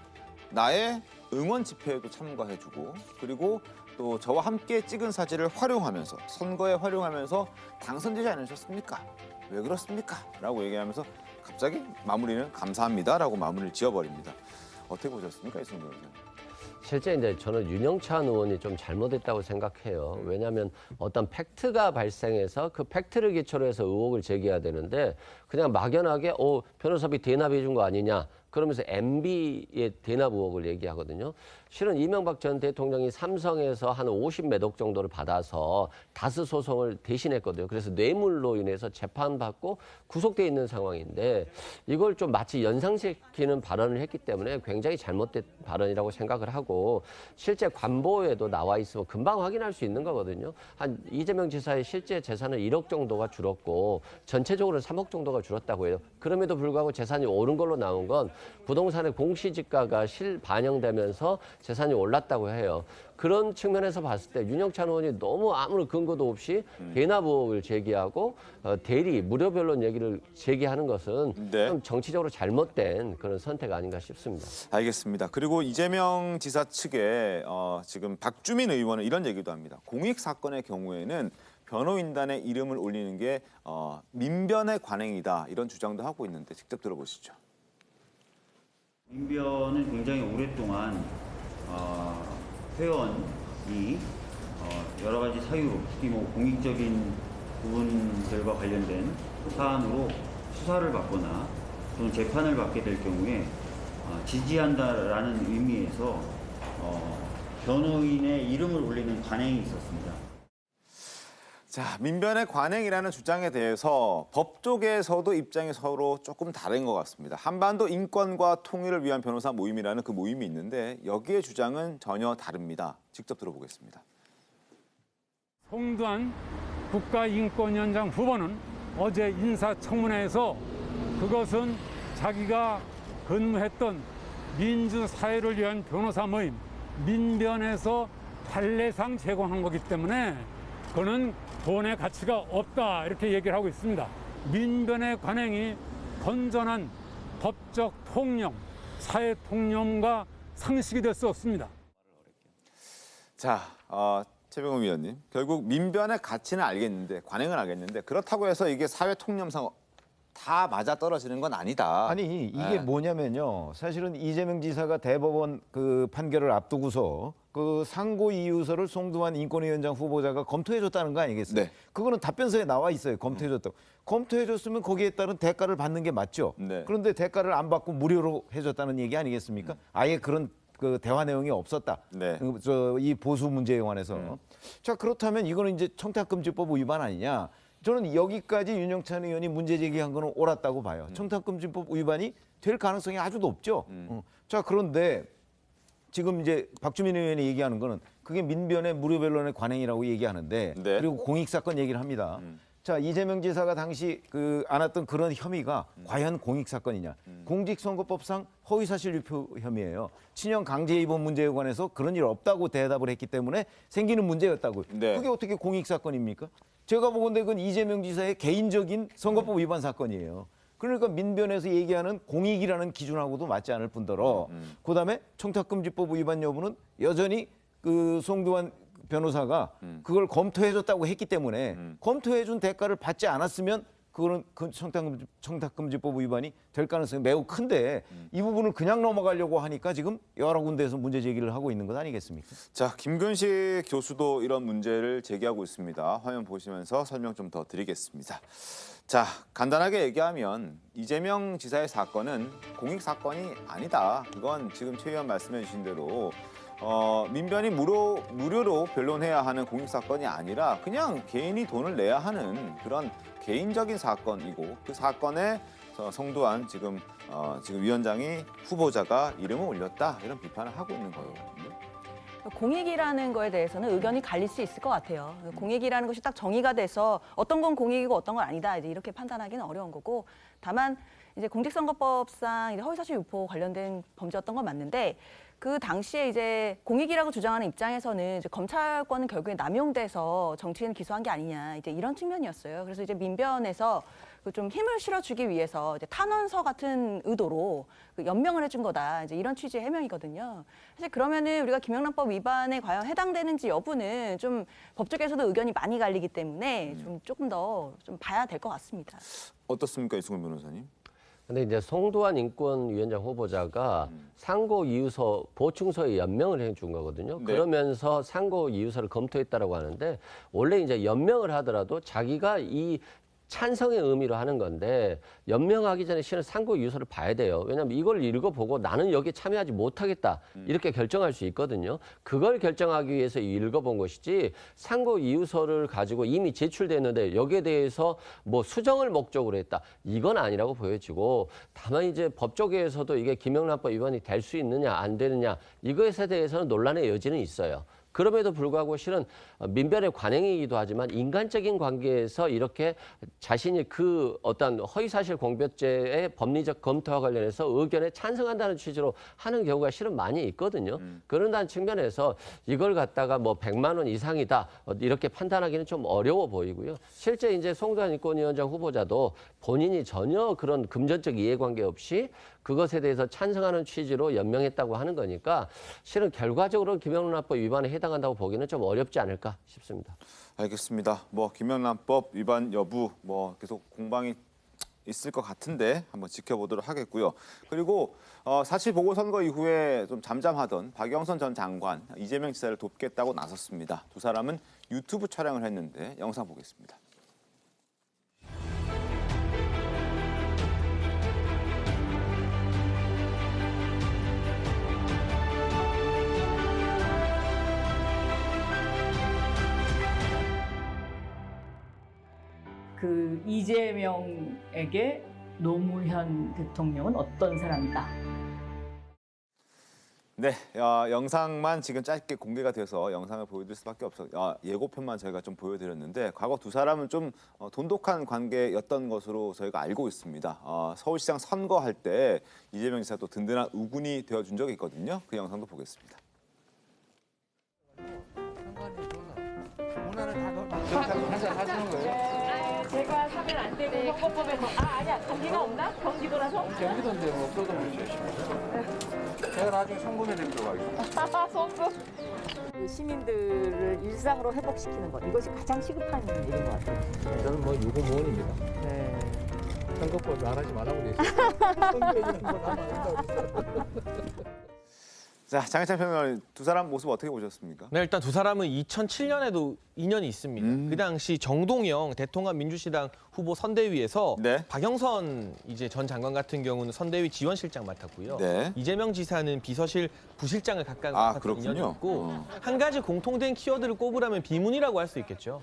나의 응원 집회에도 참가해주고 그리고 또 저와 함께 찍은 사진을 활용하면서 선거에 활용하면서 당선되지 않으셨습니까? 왜 그렇습니까? 라고 얘기하면서 갑자기 마무리는 감사합니다라고 마무리를 지어버립니다. 어떻게 보셨습니까, 이승훈 변호사님? 실제 이제 저는 윤영찬 의원이 좀 잘못했다고 생각해요. 왜냐하면 어떤 팩트가 발생해서 그 팩트를 기초로 해서 의혹을 제기해야 되는데 그냥 막연하게 변호사비 대납해 준 거 아니냐. 그러면서 MB의 대납 의혹을 얘기하거든요. 실은 이명박 전 대통령이 삼성에서 한 50몇 억 정도를 받아서 다스 소송을 대신했거든요. 그래서 뇌물로 인해서 재판받고 구속돼 있는 상황인데 이걸 좀 마치 연상시키는 발언을 했기 때문에 굉장히 잘못된 발언이라고 생각을 하고 실제 관보에도 나와 있으면 금방 확인할 수 있는 거거든요. 한 이재명 지사의 실제 재산은 1억 정도가 줄었고 전체적으로 3억 정도가 줄었다고 해요. 그럼에도 불구하고 재산이 오른 걸로 나온 건 부동산의 공시지가가 실반영되면서 재산이 올랐다고 해요. 그런 측면에서 봤을 때 윤영찬 의원이 너무 아무런 근거도 없이 대납 의혹을 제기하고 대리, 무료 변론 얘기를 제기하는 것은 좀 정치적으로 잘못된 그런 선택 아닌가 싶습니다. 알겠습니다. 그리고 이재명 지사 측에 지금 박주민 의원은 이런 얘기도 합니다. 공익 사건의 경우에는 변호인단의 이름을 올리는 게 민변의 관행이다 이런 주장도 하고 있는데 직접 들어보시죠. 민변은 굉장히 오랫동안 회원이 여러 가지 사유로 특히 뭐 공익적인 부분들과 관련된 사안으로 수사를 받거나 또는 재판을 받게 될 경우에 지지한다라는 의미에서 변호인의 이름을 올리는 관행이 있었습니다. 자, 민변의 관행이라는 주장에 대해서 법 쪽에서도 입장이 서로 조금 다른 것 같습니다. 한반도 인권과 통일을 위한 변호사 모임이라는 그 모임이 있는데 여기에 주장은 전혀 다릅니다. 직접 들어보겠습니다. 송두한 국가인권위원장 후보는 어제 인사청문회에서 그것은 자기가 근무했던 민주사회를 위한 변호사 모임 민변에서 판례상 제공한 거기 때문에 그거는 돈의 가치가 없다 이렇게 얘기를 하고 있습니다. 민변의 관행이 건전한 법적 통념, 사회 통념과 상식이 될 수 없습니다. 자, 최병훈 위원님, 결국 민변의 가치는 알겠는데 관행은 알겠는데 그렇다고 해서 이게 사회 통념상 다 맞아떨어지는 건 아니다. 아니 이게 뭐냐면요. 사실은 이재명 지사가 대법원 그 판결을 앞두고서 그 상고 이유서를 송두환 인권위원장 후보자가 검토해줬다는 거 아니겠어요? 네. 그거는 답변서에 나와 있어요. 검토해줬다고. 검토해줬으면 거기에 따른 대가를 받는 게 맞죠. 네. 그런데 대가를 안 받고 무료로 해줬다는 얘기 아니겠습니까? 아예 그런 그 대화 내용이 없었다. 네. 이 보수 문제에 관해서. 자, 그렇다면 이거는 이제 청탁금지법 위반 아니냐? 저는 여기까지 윤영찬 의원이 문제 제기한 거는 옳았다고 봐요. 청탁금지법 위반이 될 가능성이 아주 높죠. 자, 그런데 지금 이제 박주민 의원이 얘기하는 거는 그게 민변의 무료 변론의 관행이라고 얘기하는데 그리고 공익사건 얘기를 합니다. 자, 이재명 지사가 당시 안았던 그런 혐의가 과연 공익사건이냐. 공직선거법상 허위사실 유포 혐의예요. 친형 강제 입원 문제에 관해서 그런 일 없다고 대답을 했기 때문에 생기는 문제였다고요. 그게 어떻게 공익사건입니까? 제가 보건대 그건 이재명 지사의 개인적인 선거법 위반 사건이에요. 그러니까 민변에서 얘기하는 공익이라는 기준하고도 맞지 않을 뿐더러 그다음에 청탁금지법 위반 여부는 여전히 그 송두환 변호사가 그걸 검토해줬다고 했기 때문에 검토해준 대가를 받지 않았으면 그거는 그 청탁금지법 위반이 될 가능성이 매우 큰데 이 부분을 그냥 넘어가려고 하니까 지금 여러 군데에서 문제 제기를 하고 있는 것 아니겠습니까? 자, 김근식 교수도 이런 문제를 제기하고 있습니다. 화면 보시면서 설명 좀 더 드리겠습니다. 자, 간단하게 얘기하면 이재명 지사의 사건은 공익 사건이 아니다. 이건 지금 최 의원 말씀해 주신 대로 민변이 무료로 변론해야 하는 공익 사건이 아니라 그냥 개인이 돈을 내야 하는 그런 개인적인 사건이고 그 사건에 송두환 지금 위원장이 후보자가 이름을 올렸다 이런 비판을 하고 있는 거예요. 공익이라는 거에 대해서는 의견이 갈릴 수 있을 것 같아요. 공익이라는 것이 딱 정의가 돼서 어떤 건 공익이고 어떤 건 아니다 이제 이렇게 판단하기는 어려운 거고 다만 이제 공직선거법상 이제 허위사실 유포 관련된 범죄였던 건 맞는데 그 당시에 이제 공익이라고 주장하는 입장에서는 이제 검찰권은 결국에 남용돼서 정치인을 기소한 게 아니냐 이제 이런 측면이었어요. 그래서 이제 민변에서 좀 힘을 실어주기 위해서 이제 탄원서 같은 의도로 연명을 해준 거다 이제 이런 취지의 해명이거든요. 사실 그러면은 우리가 김영란법 위반에 과연 해당되는지 여부는 좀 법조계에서도 의견이 많이 갈리기 때문에 좀 조금 더 좀 봐야 될 것 같습니다. 어떻습니까, 이승훈 변호사님? 근데 이제 송두환 인권위원장 후보자가 상고 이유서 보충서에 연명을 해준 거거든요. 네. 그러면서 상고 이유서를 검토했다라고 하는데 원래 이제 연명을 하더라도 자기가 이 찬성의 의미로 하는 건데 연명하기 전에 실은 상고 이유서를 봐야 돼요. 왜냐하면 이걸 읽어보고 나는 여기에 참여하지 못하겠다 이렇게 결정할 수 있거든요. 그걸 결정하기 위해서 읽어본 것이지 상고 이유서를 가지고 이미 제출됐는데 여기에 대해서 뭐 수정을 목적으로 했다. 이건 아니라고 보여지고 다만 이제 법조계에서도 이게 김영란법 위반이 될 수 있느냐 안 되느냐 이것에 대해서는 논란의 여지는 있어요. 그럼에도 불구하고 실은 민변의 관행이기도 하지만 인간적인 관계에서 이렇게 자신이 그 어떤 허위사실 공표죄의 법리적 검토와 관련해서 의견에 찬성한다는 취지로 하는 경우가 실은 많이 있거든요. 그런다는 측면에서 이걸 갖다가 뭐 100만 원 이상이다 이렇게 판단하기는 좀 어려워 보이고요. 실제 이제 송두환 인권위원장 후보자도 본인이 전혀 그런 금전적 이해관계 없이 그것에 대해서 찬성하는 취지로 연명했다고 하는 거니까 실은 결과적으로 김영란법 위반에 해당한다고 보기는 좀 어렵지 않을까 싶습니다. 알겠습니다. 뭐 김영란법 위반 여부 뭐 계속 공방이 있을 것 같은데 한번 지켜보도록 하겠고요. 그리고 사실 보궐선거 이후에 좀 잠잠하던 박영선 전 장관, 이재명 지사를 돕겠다고 나섰습니다. 두 사람은 유튜브 촬영을 했는데 영상 보겠습니다. 그 이재명에게 노무현 대통령은 어떤 사람이다. 네, 영상만 지금 짧게 공개가 돼서 영상을 보여드릴 수밖에 없어요. 예고편만 저희가 좀 보여드렸는데 과거 두 사람은 좀 돈독한 관계였던 것으로 저희가 알고 있습니다. 서울시장 선거할 때 이재명 지사도 든든한 우군이 되어준 적이 있거든요. 그 영상도 보겠습니다. 한잔 하시는 거예요? 제가 사면 안 되는 선거법에서 아니야 경기가 없나? 경기도라서? 경기도인데 뭐 없어도 모르겠습니다. 제가 나중에 송금해 드리도록 하겠습니다. 송금. 시민들을 일상으로 회복시키는 것 이것이 가장 시급한 일인 것 같아요. 저는 뭐 유고무원입니다. 네. 선거법 안 하지 말라고 그랬어요. 선거에는 뭐 하면 안 된다고 그랬어요. 자, 장혜찬 평론가님, 두 사람 모습 어떻게 보셨습니까? 네, 일단 두 사람은 2007년에도 인연이 있습니다. 그 당시 정동영 대통합 민주시당 후보 선대위에서 박영선 이제 전 장관 같은 경우는 선대위 지원실장 맡았고요. 네. 이재명 지사는 비서실 부실장을 각각 맡았던 인연이 있고 한 가지 공통된 키워드를 꼽으라면 비문이라고 할 수 있겠죠.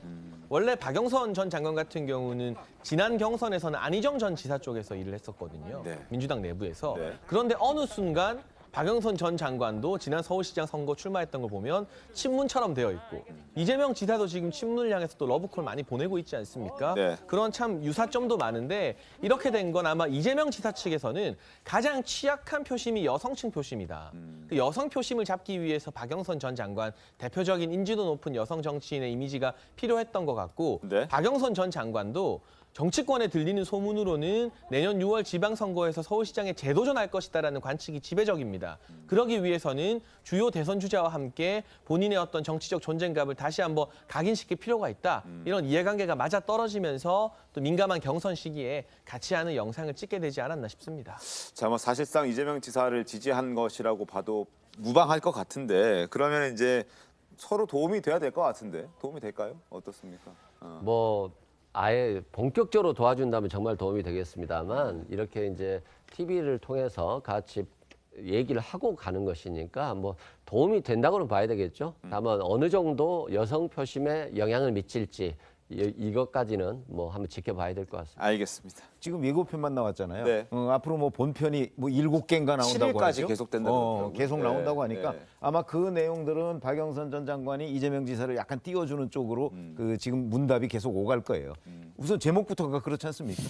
원래 박영선 전 장관 같은 경우는 지난 경선에서는 안희정 전 지사 쪽에서 일을 했었거든요. 민주당 내부에서. 그런데 어느 순간 박영선 전 장관도 지난 서울시장 선거 출마했던 걸 보면 친문처럼 되어 있고 이재명 지사도 지금 친문을 향해서 또 러브콜 많이 보내고 있지 않습니까? 그런 참 유사점도 많은데 이렇게 된 건 아마 이재명 지사 측에서는 가장 취약한 표심이 여성층 표심이다. 그 여성 표심을 잡기 위해서 박영선 전 장관 대표적인 인지도 높은 여성 정치인의 이미지가 필요했던 것 같고 박영선 전 장관도 정치권에 들리는 소문으로는 내년 6월 지방선거에서 서울시장에 재도전할 것이다라는 관측이 지배적입니다. 그러기 위해서는 주요 대선 주자와 함께 본인의 어떤 정치적 존재감을 다시 한번 각인시킬 필요가 있다. 이런 이해관계가 맞아떨어지면서 또 민감한 경선 시기에 같이 하는 영상을 찍게 되지 않았나 싶습니다. 자, 뭐 사실상 이재명 지사를 지지한 것이라고 봐도 무방할 것 같은데 그러면 이제 서로 도움이 돼야 될 것 같은데 도움이 될까요? 어떻습니까? 뭐 아예 본격적으로 도와준다면 정말 도움이 되겠습니다만 이렇게 이제 TV를 통해서 같이 얘기를 하고 가는 것이니까 뭐 도움이 된다고는 봐야 되겠죠. 다만 어느 정도 여성 표심에 영향을 미칠지 이것까지는 뭐 한번 지켜봐야 될 것 같습니다. 알겠습니다. 지금 예고편만 나왔잖아요. 네. 앞으로 뭐 본편이 뭐 7개인가 나온다고 7일까지 하죠. 계속된다고 계속 나온다고 네. 하니까 네. 아마 그 내용들은 박영선 전 장관이 이재명 지사를 약간 띄워주는 쪽으로 그 지금 문답이 계속 오갈 거예요. 우선 제목부터가 그렇지 않습니까?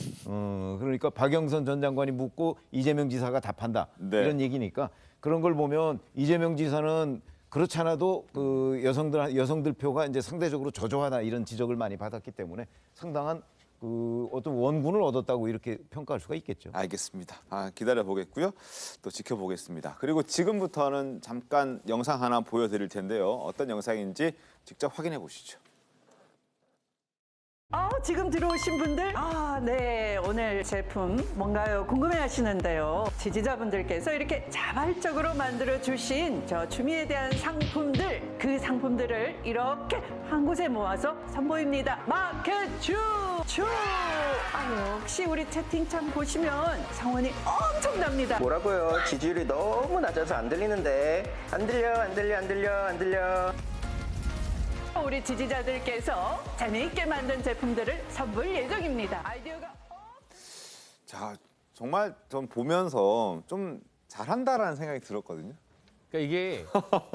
그러니까 박영선 전 장관이 묻고 이재명 지사가 답한다. 네. 이런 얘기니까 그런 걸 보면 이재명 지사는 그렇지 않아도 그 여성들 표가 이제 상대적으로 저조하다 이런 지적을 많이 받았기 때문에 상당한 그 어떤 원군을 얻었다고 이렇게 평가할 수가 있겠죠. 알겠습니다. 기다려 보겠고요. 또 지켜보겠습니다. 그리고 지금부터는 잠깐 영상 하나 보여드릴 텐데요. 어떤 영상인지 직접 확인해 보시죠. 지금 들어오신 분들, 네, 오늘 제품 뭔가요? 궁금해 하시는데요. 지지자분들께서 이렇게 자발적으로 만들어주신 저 추미에 대한 상품들, 그 상품들을 이렇게 한 곳에 모아서 선보입니다. 마켓추! 역시 우리 채팅창 보시면 성원이 엄청납니다. 뭐라고요? 지지율이 너무 낮아서 안 들리는데. 안 들려. 우리 지지자들께서 재미있게 만든 제품들을 선보일 예정입니다. 아이디어가 자, 정말 전 보면서 좀 잘한다라는 생각이 들었거든요. 그러니까 이게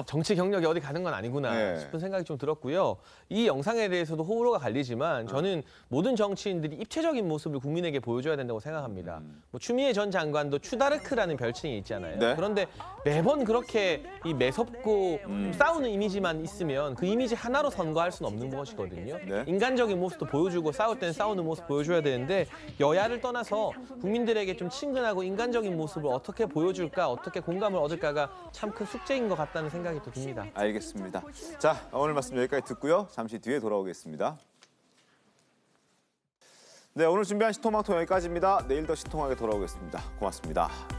정치 경력이 어디 가는 건 아니구나 네. 싶은 생각이 좀 들었고요. 이 영상에 대해서도 호불호가 갈리지만 저는 모든 정치인들이 입체적인 모습을 국민에게 보여줘야 된다고 생각합니다. 뭐 추미애 전 장관도 추다르크라는 별칭이 있잖아요. 네. 그런데 매번 그렇게 이 매섭고 싸우는 이미지만 있으면 그 이미지 하나로 선거할 수는 없는 것이거든요. 네. 인간적인 모습도 보여주고 싸울 때는 싸우는 모습 보여줘야 되는데 여야를 떠나서 국민들에게 좀 친근하고 인간적인 모습을 어떻게 보여줄까, 어떻게 공감을 얻을까가 참 큰 숙제인 것 같다는 생각이 또 듭니다. 알겠습니다. 자, 오늘 말씀 여기까지 듣고요. 잠시 뒤에 돌아오겠습니다. 네, 오늘 준비한 신통방통 여기까지입니다. 내일 더 신통하게 돌아오겠습니다. 고맙습니다.